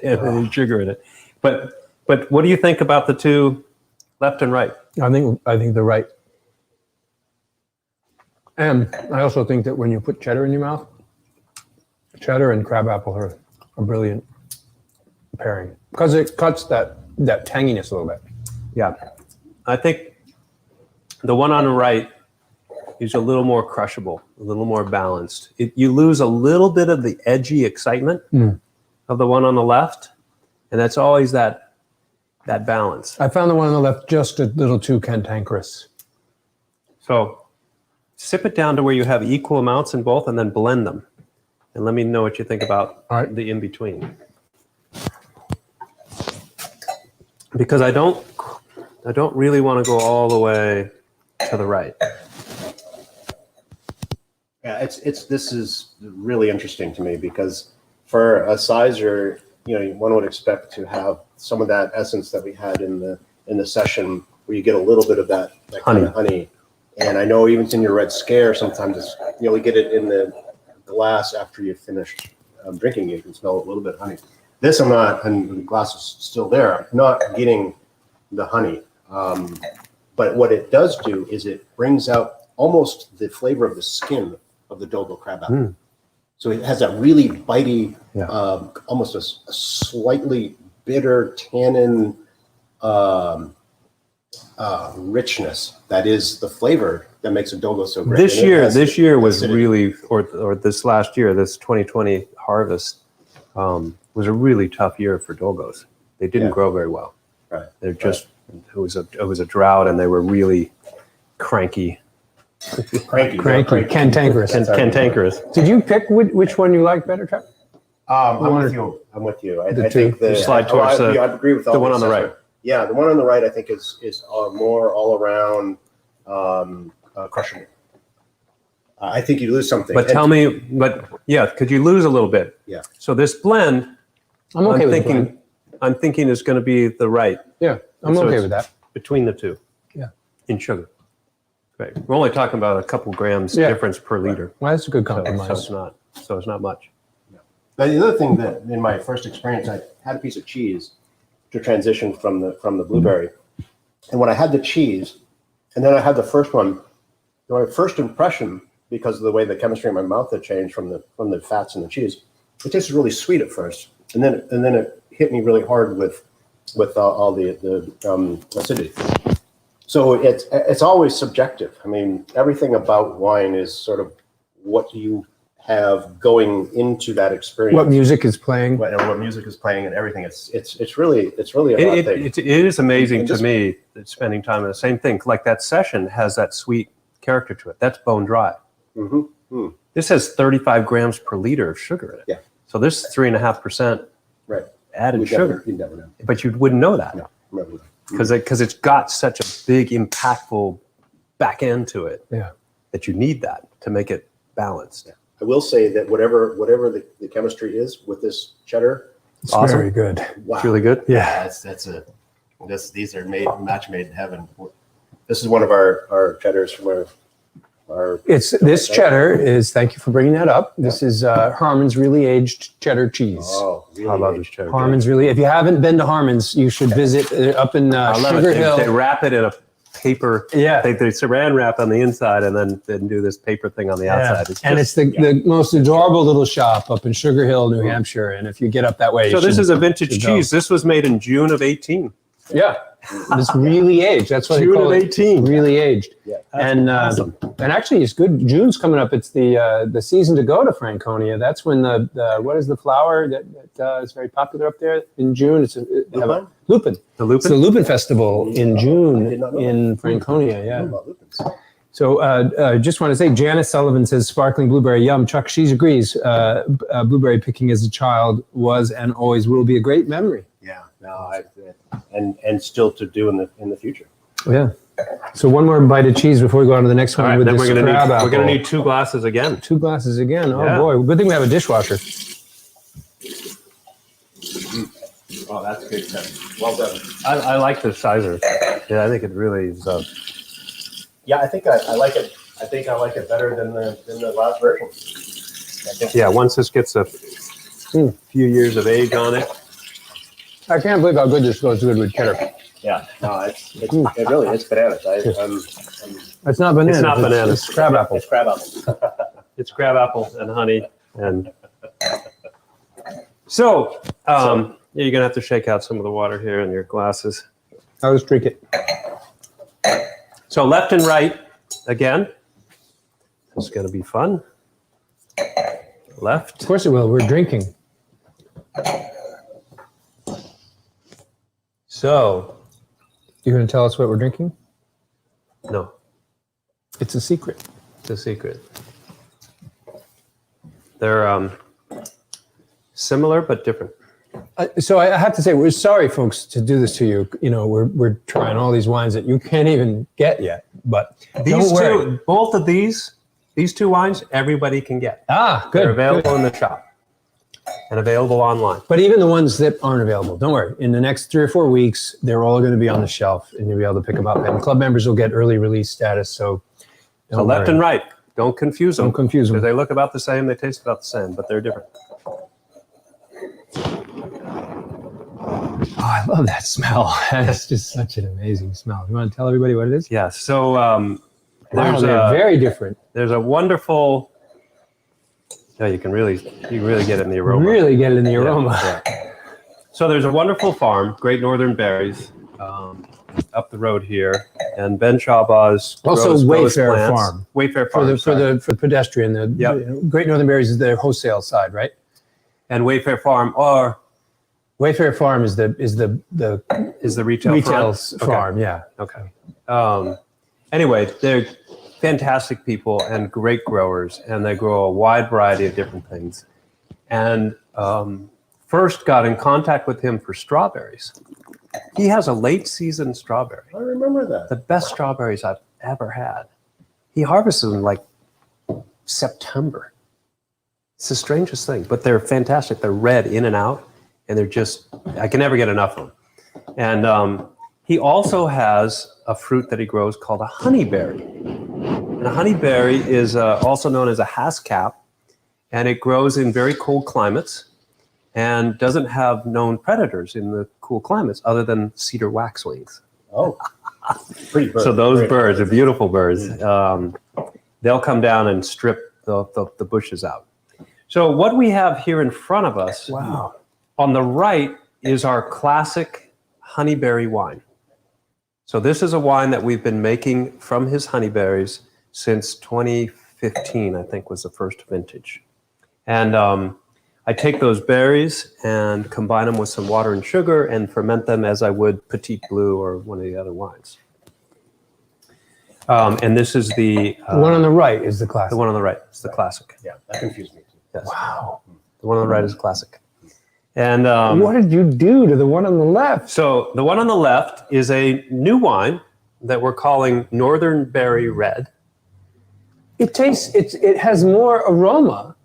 any sugar in it. But what do you think about the two left and right? I think they're right. And I also think that when you put cheddar in your mouth, cheddar and crabapple are a brilliant pairing because it cuts that tanginess a little bit. Yeah, I think the one on the right is a little more crushable, a little more balanced. You lose a little bit of the edgy excitement of the one on the left, and that's always that balance. I found the one on the left just a little too cantankerous. So sip it down to where you have equal amounts in both and then blend them. And let me know what you think about the in-between. Because I don't really want to go all the way to the right. Yeah, this is really interesting to me because for a sizer, one would expect to have some of that essence that we had in the session where you get a little bit of that Honey. kind of honey. And I know even in your Red Scare, sometimes you only get it in the glass after you finish drinking. You can smell a little bit of honey. This I'm not, and the glass is still there. I'm not getting the honey. But what it does do is it brings out almost the flavor of the skin of the Dolgo crab apple. So it has that really bitey, almost a slightly bitter tannin richness that is the flavor that makes a Dolgo so great. This year was really, or this last year, this 2020 harvest was a really tough year for Dolgos. They didn't grow very well. Right. They're just it was a drought, and they were really cranky. Cranky, cantankerous. Cantankerous. Did you pick which one you like better, Chuck? I'm with you. I think two. Slide towards I agree with all the one on the assessment. right. Yeah, the one on the right I think is more all around crushable. I think you lose something. But could you lose a little bit? Yeah. So this blend, I'm okay with the blend. I'm thinking is going to be the right Yeah, I'm So okay it's with that. between the two. Yeah. In sugar. Right. We're only talking about a couple grams difference per liter. Well, that's a good So compromise. it's not much. But the other thing that in my first experience, I had a piece of cheese to transition from the blueberry, and when I had the cheese, and then I had the first one, my first impression, because of the way the chemistry in my mouth had changed from the fats in the cheese, it tasted really sweet at first, and then it hit me really hard with all the acidity. So it's always subjective. I mean, everything about wine is sort of what you have going into that experience. What music is playing? What music is playing and everything. It's really a hot thing. It is amazing to me that spending time in the same thing. Like that session has that sweet character to it. That's bone dry. Mm-hmm. This has 35 grams per liter of sugar in it. Yeah. So there's 3.5% added sugar. You'd never know. But you wouldn't know that. No, never know. Because it's got such a big, impactful back end to it. Yeah. That you need that to make it balanced. Yeah. I will say that whatever the chemistry is with this cheddar, It's Awesome. very good. wow, It's really good. Yeah. These are match made in heaven. This is one of our cheddars from our This cheddar is, thank you for bringing that up. This is Harmon's really aged cheddar cheese. Oh, really? I love this cheddar. Harmon's really, if you haven't been to Harmon's, you should visit up in I love Sugar it. Hill. They wrap it in a paper. Yeah. They saran wrap on the inside and then do this paper thing on the outside. It's the most adorable little shop up in Sugar Hill, New Hampshire. And if you get up that way, so this is a vintage cheese. This was made in June of 18. Yeah. It's really aged. That's what they June call of it. 18. Really aged. Yeah, and awesome. And actually, it's good. June's coming up. It's the season to go to Franconia. That's when the what is the flower that is very popular up there in June? It's Lupin? lupin. The lupin? It's the lupin festival in June in Franconia. I Yeah. know about lupins. So just want to say, Janice Sullivan says, sparkling blueberry, yum. Chuck, she agrees. Blueberry picking as a child was and always will be a great memory. Yeah, no, and still to do in the future. Yeah. So one more bite of cheese before we go on to the next one. All right, with then this we're crab gonna apple. need 2 glasses again. 2 glasses again. Oh Yeah. boy, good thing we have a dishwasher. Oh, that's good, Tim. Well done. I like the sizer. Yeah, I think it really is. Yeah, I think I like it. I think I like it better than the last version. I think Yeah, once this gets a few years of age on it. I can't believe how good this goes good with cheddar. Yeah, no, it really is bananas. It's not banana. It's not banana. It's crab apple. It's crab apple. It's crab apple and honey. And so you're gonna have to shake out some of the water here in your glasses. I'll just drink it. So left and right again. This is gonna be fun. Left. Of course it will. We're drinking. So You're going to tell us what we're drinking? no, It's a secret. it's a secret. They're similar but different. So I have to say, we're sorry, folks, to do this to you. You know, we're trying all these wines that you can't even get yet. But These don't worry. two, both of these 2 wines, everybody can get. Ah, good. They're available good. in the shop and available online. But even the ones that aren't available, don't worry. In the next 3 or 4 weeks, they're all going to be on the shelf, and you'll be able to pick them up. And club members will get early release status. So, So left and right, don't confuse them. Don't confuse them. Because they look about the same, they taste about the same, but they're different. Oh, I love that smell. It's just such an amazing smell. You want to tell everybody what it is? Yeah. So Wow, there's they're very different. there's a wonderful. Yeah, you can really get it in the aroma. Really get it in the Yeah, aroma. yeah. So there's a wonderful farm, Great Northern Berries, up the road here, and Ben Shawbaz Also, grows Wayfair plants. Farm. Wayfair For Farm the pedestrian, Yep. Great Northern Berries is their wholesale side, right? and Wayfair Farm or Wayfair Farm is the is the retail retail front? farm. Yeah. Okay. Anyway, they're fantastic people and great growers, and they grow a wide variety of different things. And first got in contact with him for strawberries. He has a late season strawberry, I remember that. the best strawberries I've ever had. He harvests them like September. It's the strangest thing, but they're fantastic. They're red in and out, and they're just, I can never get enough of them. And he also has a fruit that he grows called a honeyberry. And a honeyberry is also known as a hascap, and it grows in very cold climates and doesn't have known predators in the cool climates other than cedar waxwings. Oh, pretty bird. So those Great. birds are beautiful birds. They'll come down and strip the bushes out. So what we have here in front of us, Wow. on the right, is our classic honeyberry wine. So this is a wine that we've been making from his honeyberries since 2015, I think was the first vintage. And I take those berries and combine them with some water and sugar and ferment them as I would Petit Bleu or one of the other wines. And this is the one on the right is the classic. the one on the right. It's the classic. Yeah, that confused me. Yes. Wow. The one on the right is classic. And What did you do to the one on the left? so the one on the left is a new wine that we're calling Northern Berry Red. It tastes. It has more aroma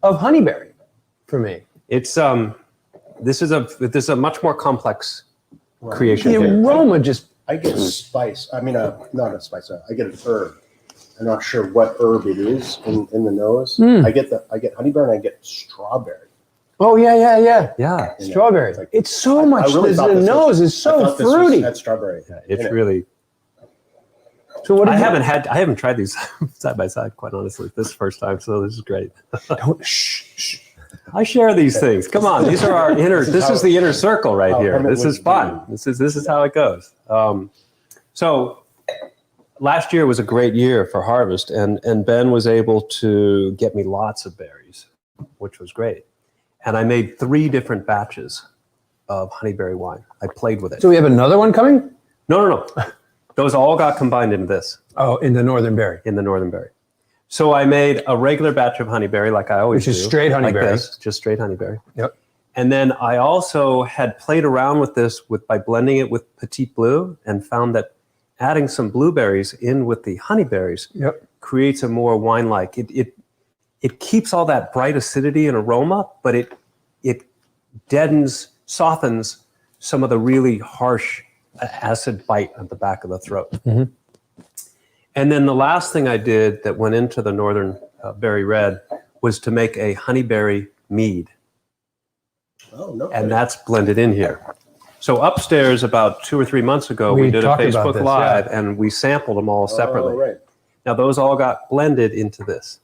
of honeyberry for me. It's this is a much more complex creation The here. aroma just. I get spice. I mean, not a spice. I get an herb. I'm not sure what herb it is in the nose. I get honeyberry and I get strawberry. Oh yeah. Yeah, Strawberry. It's so much. I really The thought this nose is I so thought this fruity. had strawberry. it's in it. really So what? I haven't tried these side by side, quite honestly. This is the first time, so this is great. Don't shh. I share these things. Come on, these are our inner. This is the inner circle right here. Hermit This is would fun. This is how it goes. So last year was a great year for harvest, and Ben was able to get me lots of berries, which was great. And I made 3 different batches of honeyberry wine. I played with it. So we have another one coming? No. Those all got combined into this. Oh, in the Northern Berry. In the Northern Berry. So I made a regular batch of honeyberry, like I always do. Which is straight honeyberry. Like this, just straight honeyberry. Yep. And then I also had played around with this by blending it with Petit Bleu, and found that adding some blueberries in with the honeyberries creates a more wine-like. It keeps all that bright acidity and aroma, but it softens some of the really harsh acid bite at the back of the throat. Mm-hmm. And then the last thing I did that went into the Northern Berry Red was to make a honeyberry mead. Oh, no. And that's blended in here. So upstairs, about 2 or 3 months ago, we did a talked about Facebook this, Live, and we sampled them all separately. Oh, right. Now those all got blended into this.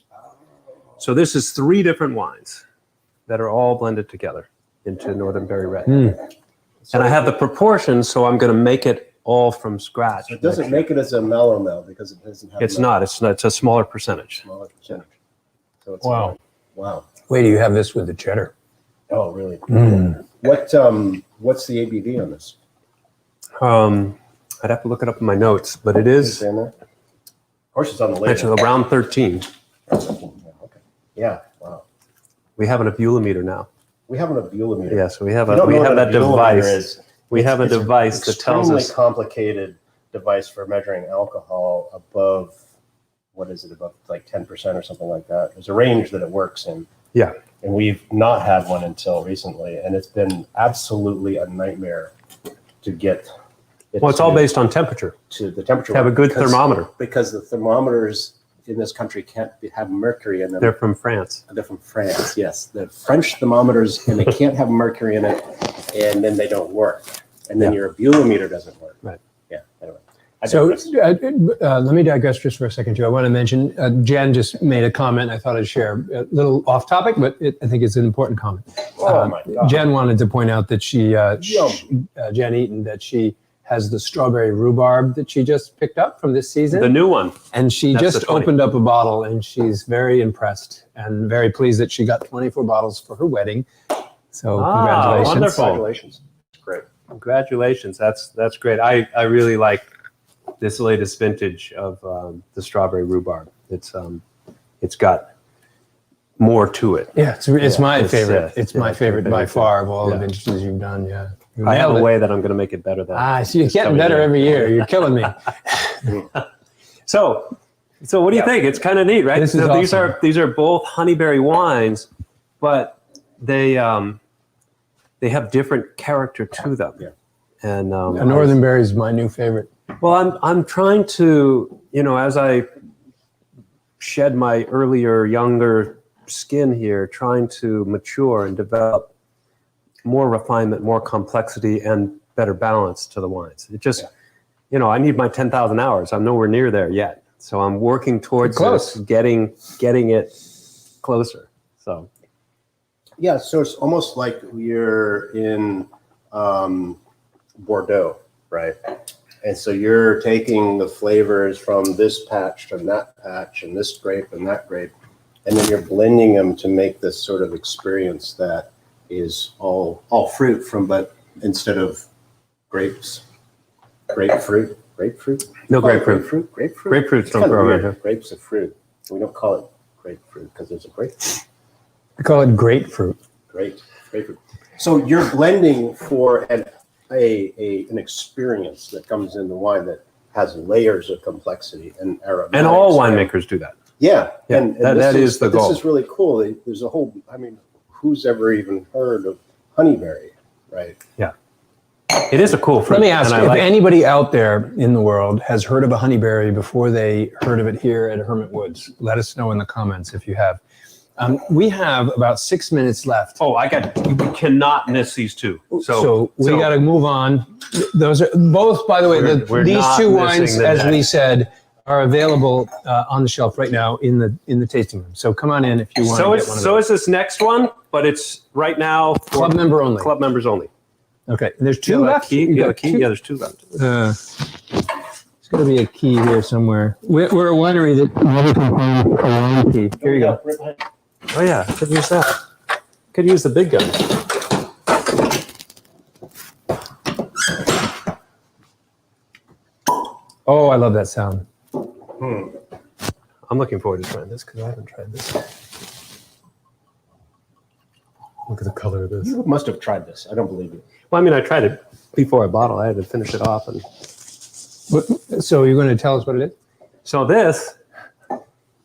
So this is 3 different wines that are all blended together into Northern Berry Red. And I have the proportions, so I'm going to make it all from scratch. So it doesn't make it as a mellow because it doesn't have. It's not. It's a smaller percentage. Smaller percentage. So it's Wow. Wow. Wait, do you have this with the cheddar? Oh, really? What's the ABV on this? I'd have to look it up in my notes, but it is Of course, it's on the label. actually around 13. Okay. Yeah. Wow. We have an abulometer now. We have an abulometer. Yeah, so we have If you don't know what that an device. abulometer is, We have a it's device that tells extremely us. complicated device for measuring alcohol above, what is it, above like 10% or something like that. There's a range that it works in. Yeah. And we've not had one until recently, and it's been absolutely a nightmare to get. Well, it's all based on temperature. to the temperature. Have a good because- thermometer. because the thermometers in this country can't have mercury in them. They're from France. They're from France, yes. The French thermometers, and they can't have mercury in it, and then they don't work. And then your abulometer doesn't work. Right. Yeah, anyway. So digress. let me digress just for a second, too. I want to mention, Jen just made a comment I thought I'd share. A little off topic, but I think it's an important comment. Oh, my God. Jen wanted to point out that Jen Eaton, that she has the strawberry rhubarb that she just picked up from this season. The new one. And she That's just the 20. opened up a bottle, and she's very impressed and very pleased that she got 24 bottles for her wedding. So congratulations. Wonderful. Congratulations. It's great. Congratulations. That's great. I really like this latest vintage of the strawberry rhubarb. It's got more to it. Yeah, it's my It's, favorite. It's my it's favorite your by favorite far of all the Yeah. vintages you've done. Yeah, You I have nailed a it. way that I'm going to make it better than. So you're this getting coming better year. every year. You're killing me. So what do you think? It's kind of neat, right? This is So awesome. these are both honeyberry wines, but they have different character to them. Yeah. And A Northern Berry is my new favorite. well, I'm trying to, as I shed my earlier, younger skin here, trying to mature and develop more refinement, more complexity, and better balance to the wines. It just, I need my 10,000 hours. I'm nowhere near there yet. So I'm working towards Close. this, getting it closer. So Yeah, so it's almost like you're in Bordeaux, right? And so you're taking the flavors from this patch and that patch and this grape and that grape, and then you're blending them to make this sort of experience that is all fruit but instead of grapes, grapefruit. no Call it grapefruit. Grapefruit. Grapefruits It's don't kind of grow around weird. here. Grapes of fruit. We don't call it grapefruit because there's a grape. I call it grapefruit. Grapefruit. So you're blending for an experience that comes in the wine that has layers of complexity and aromatics. And all winemakers do that. Yeah, Yeah, and that this is the goal. This is really cool. There's a whole. I mean, who's ever even heard of honeyberry, right? Yeah. It is a cool fruit. Let me ask and you, I if like anybody out there in the world has heard of a honeyberry before they heard of it here at Hermit Woods, let us know in the comments if you have. We have about 6 minutes left. Oh, you cannot miss these two. So we got to move on. Those are both, by the way, We're these not two missing wines, the as we next. said, are available on the shelf right now in the tasting room. So come on in if you want to get one of those. So is this next one, but it's right now for Club member only. Club members only. Okay, and there's Do you two have a left. key? You You have a got key? two? Yeah, there's two left. There's got to be a key here somewhere. We're a winery that never can find a wine key. Here you go. Oh yeah, could use that. Could use the big gun. Oh, I love that sound. I'm looking forward to trying this because I haven't tried this. Look at the color of this. You must have tried this. I don't believe you. Well, I mean, I tried it before I bottled. I had to finish it off. And So you're going to tell us what it is? so this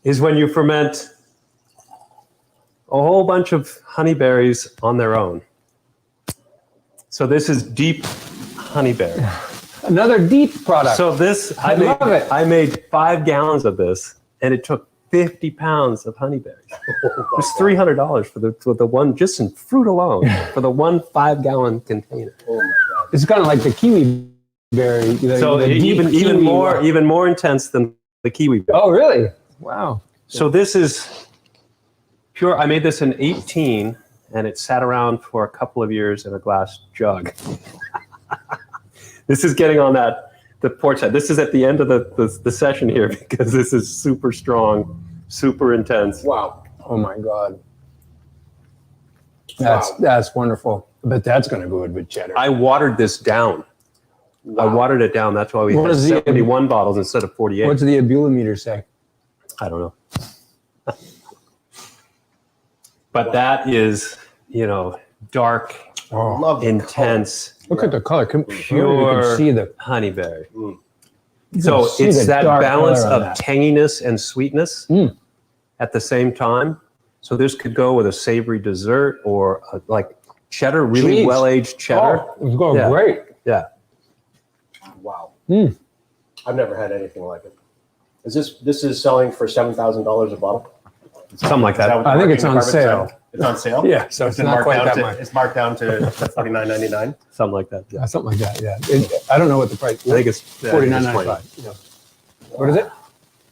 is when you ferment a whole bunch of honeyberries on their own. So this is deep honeyberry. Another deep product. So this, I love it. I made 5 gallons of this, and it took 50 pounds of honeyberries. It was $300 for the one, just in fruit alone, for the 1 5-gallon container. Oh my God. It's kind of like the kiwi berry. So even more intense than the kiwi berry. Oh, really? Wow. So this is pure. I made this in 18, and it sat around for a couple of years in a glass jug. This is getting on the porch side. This is at the end of the session here because this is super strong, super intense. Wow. Oh my God. That's wonderful. But that's going to go good with cheddar. I watered this down. Wow. I watered it down. That's why we What had is the- 71 bottles instead of 48. What's the abulometer say? I don't know. But that is, dark, Oh, Love the intense, look at the color. You pure can see the. honeyberry. Mm. So see it's the that dark balance color on of that. tanginess and sweetness Mm. at the same time. So this could go with a savory dessert or like cheddar, really Cheese. well-aged cheddar. Oh, it's going Yeah. great. Yeah. Wow. Mm. I've never had anything like it. This is selling for $7,000 a bottle? Something like Is that that. what the I think marketing it's on department sale. said? It's on sale? Yeah, so it's been not marked quite down that to- much. It's marked down to $49.99. Something like that. Yeah. Something like that. Yeah. I don't know what the price. I think it's $49.95. What is it?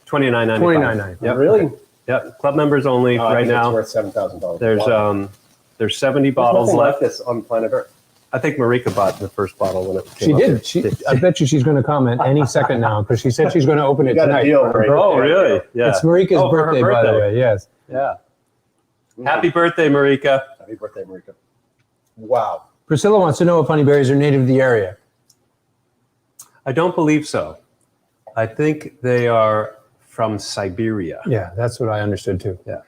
$29.95. $29.95. Yep. Really? Yep. Club members only I right think now. It's worth $7,000. There's Wow. there's 70 There's bottles nothing left. like this on planet Earth. I think Marika bought the first bottle when it came She up did. here. I bet you she's going to comment any second now because she said she's going to open You it got a tonight. deal, for her right? birthday. Oh, really? Yeah. It's Marika's Oh, for her birthday, by the birthday. way. Yes. Yeah. Happy birthday, Marika. Happy birthday, Marika. Wow. Priscilla wants to know if honeyberries are native to the area. I don't believe so. I think they are from Siberia. Yeah, that's what I understood too. The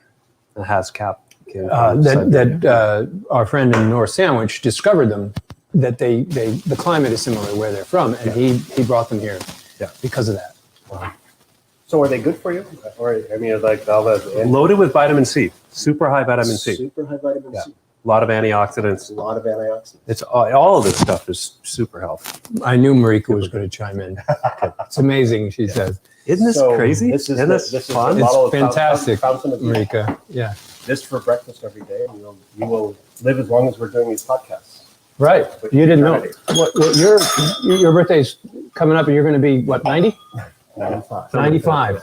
Hascap. came from Siberia. That our friend in North Sandwich discovered them. That the climate is similar where they're from, and he brought them here. Yeah. Because of that. So are they good for you? Or, I mean, like all the Loaded with vitamin C. Super high vitamin C. super high vitamin Yeah. C. A lot of It's antioxidants. a lot of antioxidants. It's all of this stuff is super healthy. I knew Marika was going to chime in. It's amazing, she says. Isn't this So crazy? This is Isn't this this is fun? a bottle of Fantastic, fountain of youth. Marika. Yeah. This for breakfast every day, and you will live as long as we're doing these podcasts. Right. With You didn't know. eternity. What your birthday's coming up and you're going to be, what, 90? 95. 95.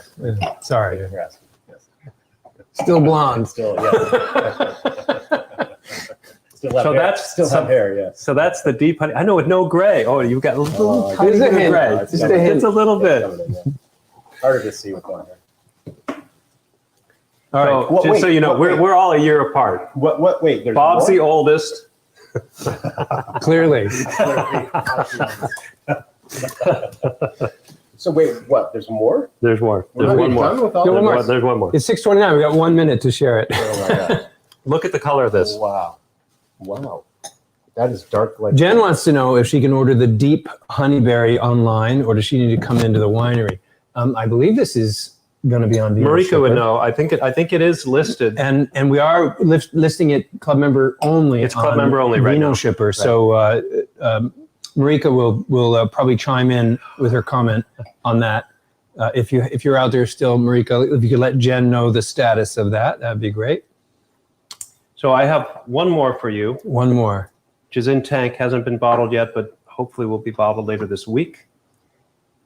Sorry. Yes. Yes. Still blonde. Still, yeah. Still have So hair. that's Still some- have hair. Yes. So that's the deep honey. I know with no gray. Oh, you've got a little Oh, tiny just a bit of hint. gray. It's Just Just a hint. a little bit. Harder to see with long hair. All right. So, Well, just wait, so you know, wait. we're all a year apart. What? Wait. There's Bob's more? the oldest. Clearly. So wait, what? There's more? There's more. We're There's not one even more. done with all There's of one this? more. There's one more. It's 6:29. We got 1 minute to share it. Oh my God. Look at the color of this. Wow. Wow. That is dark like Jen wants to know if she can order the deep honeyberry online or does she need to come into the winery? I believe this is going to be on Vino Marika would Shipper. know. I think it is listed. And we are listing it club member only. It's club on member only right Vino now. Shipper. So Marika will probably chime in with her comment on that. If you're out there still, Marika, if you could let Jen know the status of that, that'd be great. So I have one more for you, One more. which is in tank, hasn't been bottled yet, but hopefully will be bottled later this week.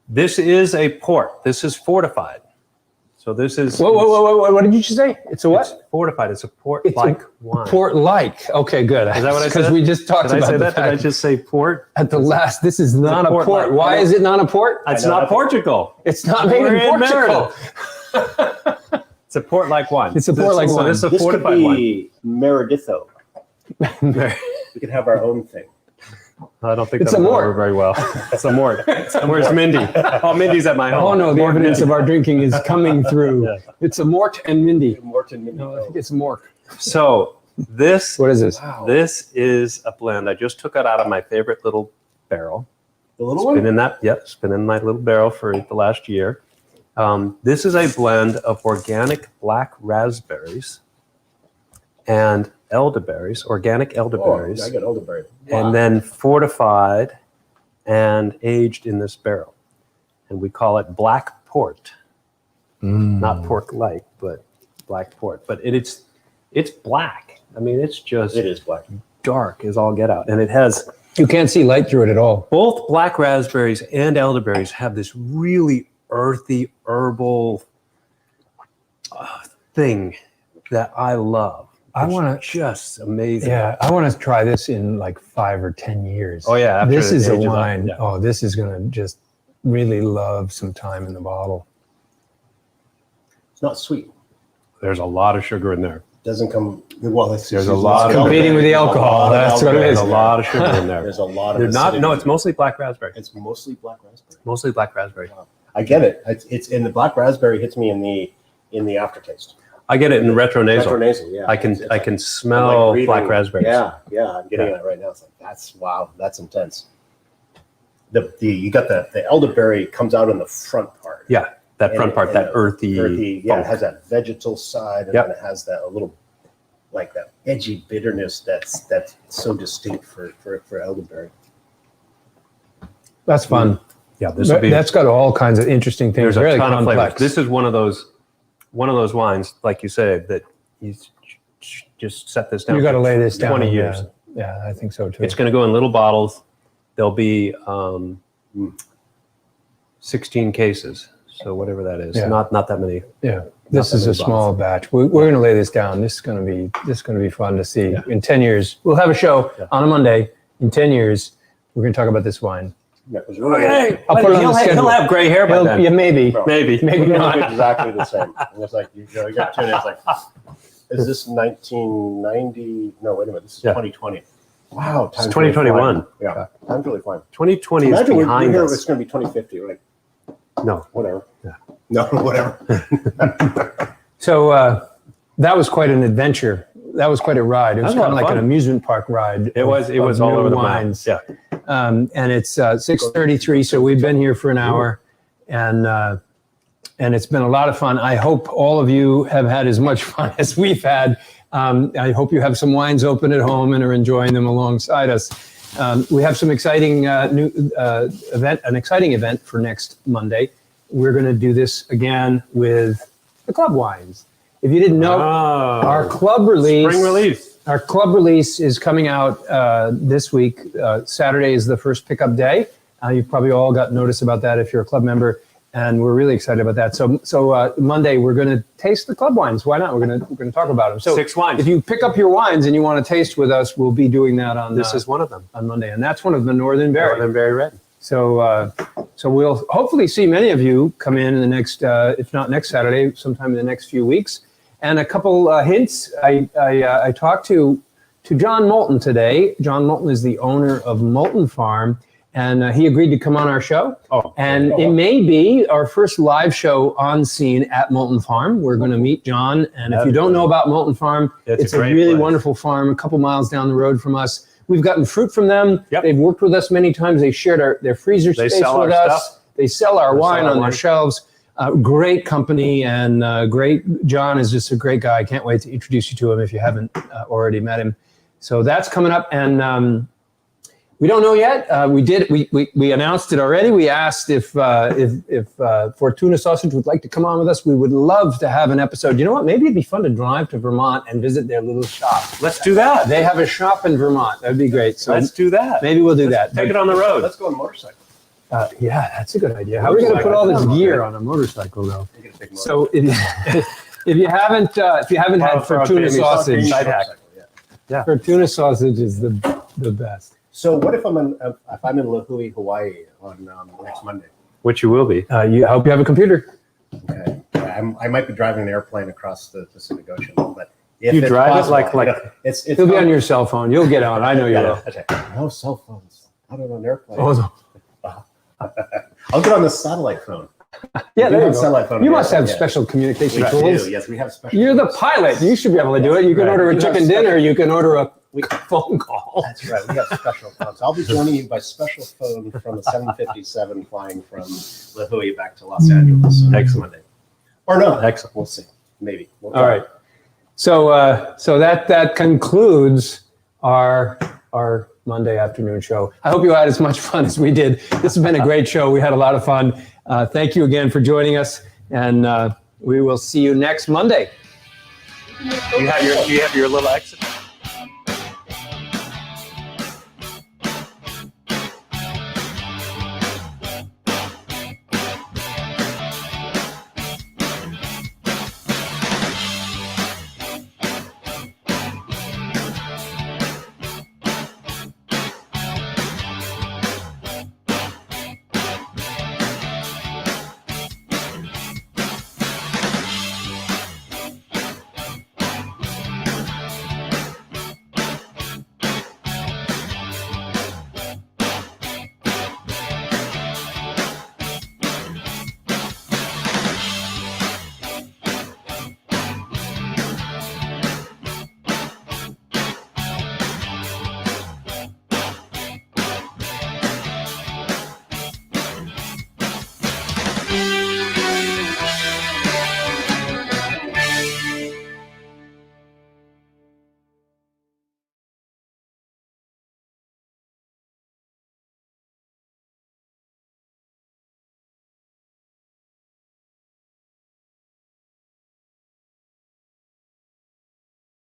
This is a port. This is fortified. So this is... Whoa, what did you just say? It's a what? It's fortified. It's a port-like wine. Port-like. Okay, good. Is that what I said? Because we just talked Did about I say the that? Did I just say port? At the last, this is not a port. port-like. Why is it not a port? It's not Portugal. It's not made We're in in Portugal. It's a port-like wine. It's a port-like So wine. this is a This could fortified wine. be Mereditho. We could have our own thing. I don't think It's that'll a go mort. over very well. It's a mort. Where's Mindy? Oh, Mindy's at my home. Oh no, the evidence of our drinking is coming through. Yeah. It's a mort and Mindy. Morton Mindy. No, I think it's mort. So this What is this? Wow. this is a blend. I just took it out of my favorite little barrel. The little It's one? been in that. Yep, it's been in my little barrel for the last year. This is a blend of organic black raspberries and elderberries, organic elderberries. Oh, I got elderberry. And then fortified and aged in this barrel. And we call it black port. Not pork-like, but black port. But it's black. I mean, it's just It is black. dark as all get out. And it has You can't see light through it at all. both black raspberries and elderberries have this really earthy, herbal thing that I love. I It's wanna- just amazing. Yeah, I want to try this in like 5 or 10 years. Oh, yeah, after This it is a ages up, wine. yeah. Oh, this is going to just really love some time in the bottle. It's not sweet. There's a lot of sugar in there. Doesn't come well. There's a lot of- Competing with the alcohol, that's what it There's is. a lot of sugar in there. There's a lot of. They're not. acidity. No, it's mostly black raspberry. It's mostly black raspberry. Mostly black raspberry. I get it. It's in the black raspberry hits me in the aftertaste. I get it in retronasal. Retronasal, yeah. I can It's I can I'm smell like reading- black raspberries. Yeah, I'm getting Yeah. that right now. It's like that's wow, that's intense. The you got the elderberry comes out in the front part. Yeah, that And- front part, and that earthy. Yeah, it funk. has that vegetal side, and Yep. then it has that a little like that edgy bitterness that's so distinct for elderberry. That's fun. Yeah, this will be. That's got all kinds of interesting things. There's a Really ton of flavors. complex. This is one of those wines, like you said, that you just set this down. You got to for lay this down. 20 years. Yeah, I think so too. It's going to go in little bottles. There'll be 16 cases. So whatever that is, Yeah. not that many. Yeah, this that is a many small batch. We're going to lay this down. This is going to be fun to see. Yeah. In 10 years, we'll have a show Yeah. on a Monday. In 10 years, we're going to talk about this wine. That was really good. I'll put it on the schedule. He'll have gray hair by then. Yeah, maybe. Bro, Maybe. Maybe They not. look exactly the same. And it's like you got two, and it's like, is this 1990? No, wait a minute. This is Yeah. 2020. Wow, It's 2021. Yeah, time's really flying. 2020 is Imagine we're behind here. us. It's going to be 2050. We're like, No. whatever. Yeah. No, whatever. So that was quite an adventure. That was quite a ride. It was That was a kind of lot of like an fun. amusement park ride. It was all new over the wines. map. Yeah. And it's 6:33, so we've been here for an hour, and it's been a lot of fun. I hope all of you have had as much fun as we've had. I hope you have some wines open at home and are enjoying them alongside us. We have some exciting new an exciting event for next Monday. We're going to do this again with the club wines. If you didn't know, our club release. Spring release. Our club release is coming out this week. Saturday is the first pickup day. You've probably all got notice about that if you're a club member, and we're really excited about that. So Monday we're going to taste the club wines. Why not? We're going to talk about them. So 6 wines. If you pick up your wines and you want to taste with us, we'll be doing that on This is one of them. on Monday, and that's one of the Northern Berry. Northern Berry Red. So we'll hopefully see many of you come in the next, if not next Saturday, sometime in the next few weeks. And a couple hints. I talked to John Moulton today. John Moulton is the owner of Moulton Farm, and he agreed to come on our show. And it may be our first live show on scene at Moulton Farm. We're going to meet John, and if you don't know about Moulton Farm, it's a great really place. wonderful farm, a couple miles down the road from us. We've gotten fruit from them. Yep. They've worked with us many times. They shared their freezer space sell with our us. stuff. They sell our wine on their wine. shelves. Great company and great. John is just a great guy. I can't wait to introduce you to him if you haven't already met him. So that's coming up, and we don't know yet. We announced it already. We asked if Fortuna Sausage would like to come on with us. We would love to have an episode. You know what? Maybe it'd be fun to drive to Vermont and visit their little shop. Let's do that. They have a shop in Vermont. That'd be great. So Let's do that. maybe we'll do that. Take it on the road. Let's go on a motorcycle. Yeah, that's a good idea. How are we going to put all this gear on a motorcycle, though? So if you haven't had Fortuna sausage, Fortuna sausage is the best. So what if I'm in Lihue, Hawaii on next Monday? Which you will be. I hope you have a computer. Okay. I might be driving an airplane across the Pacific Ocean, but if You it's drive it possible, like it's It'll be on your cell phone. You'll get on. I know you will. Okay. No cell phones. Not on an airplane. Oh, I'll get on the satellite phone. yeah, there you go. Satellite phone You must have yeah. special communication We tools. do. Yes, we have special. You're the pilot. You should be able to do it. You can order a We have chicken dinner. You can order a phone call. That's right. We have special phones. I'll be joining you by special phone from a 757 flying from Lihue back to Los Angeles next Monday. Or no. Excellent. We'll see. Maybe. We'll All right. So that concludes our Monday afternoon show. I hope you had as much fun as we did. This has been a great show. We had a lot of fun. Thank you again for joining us, and we will see you next Monday. You have your little exit.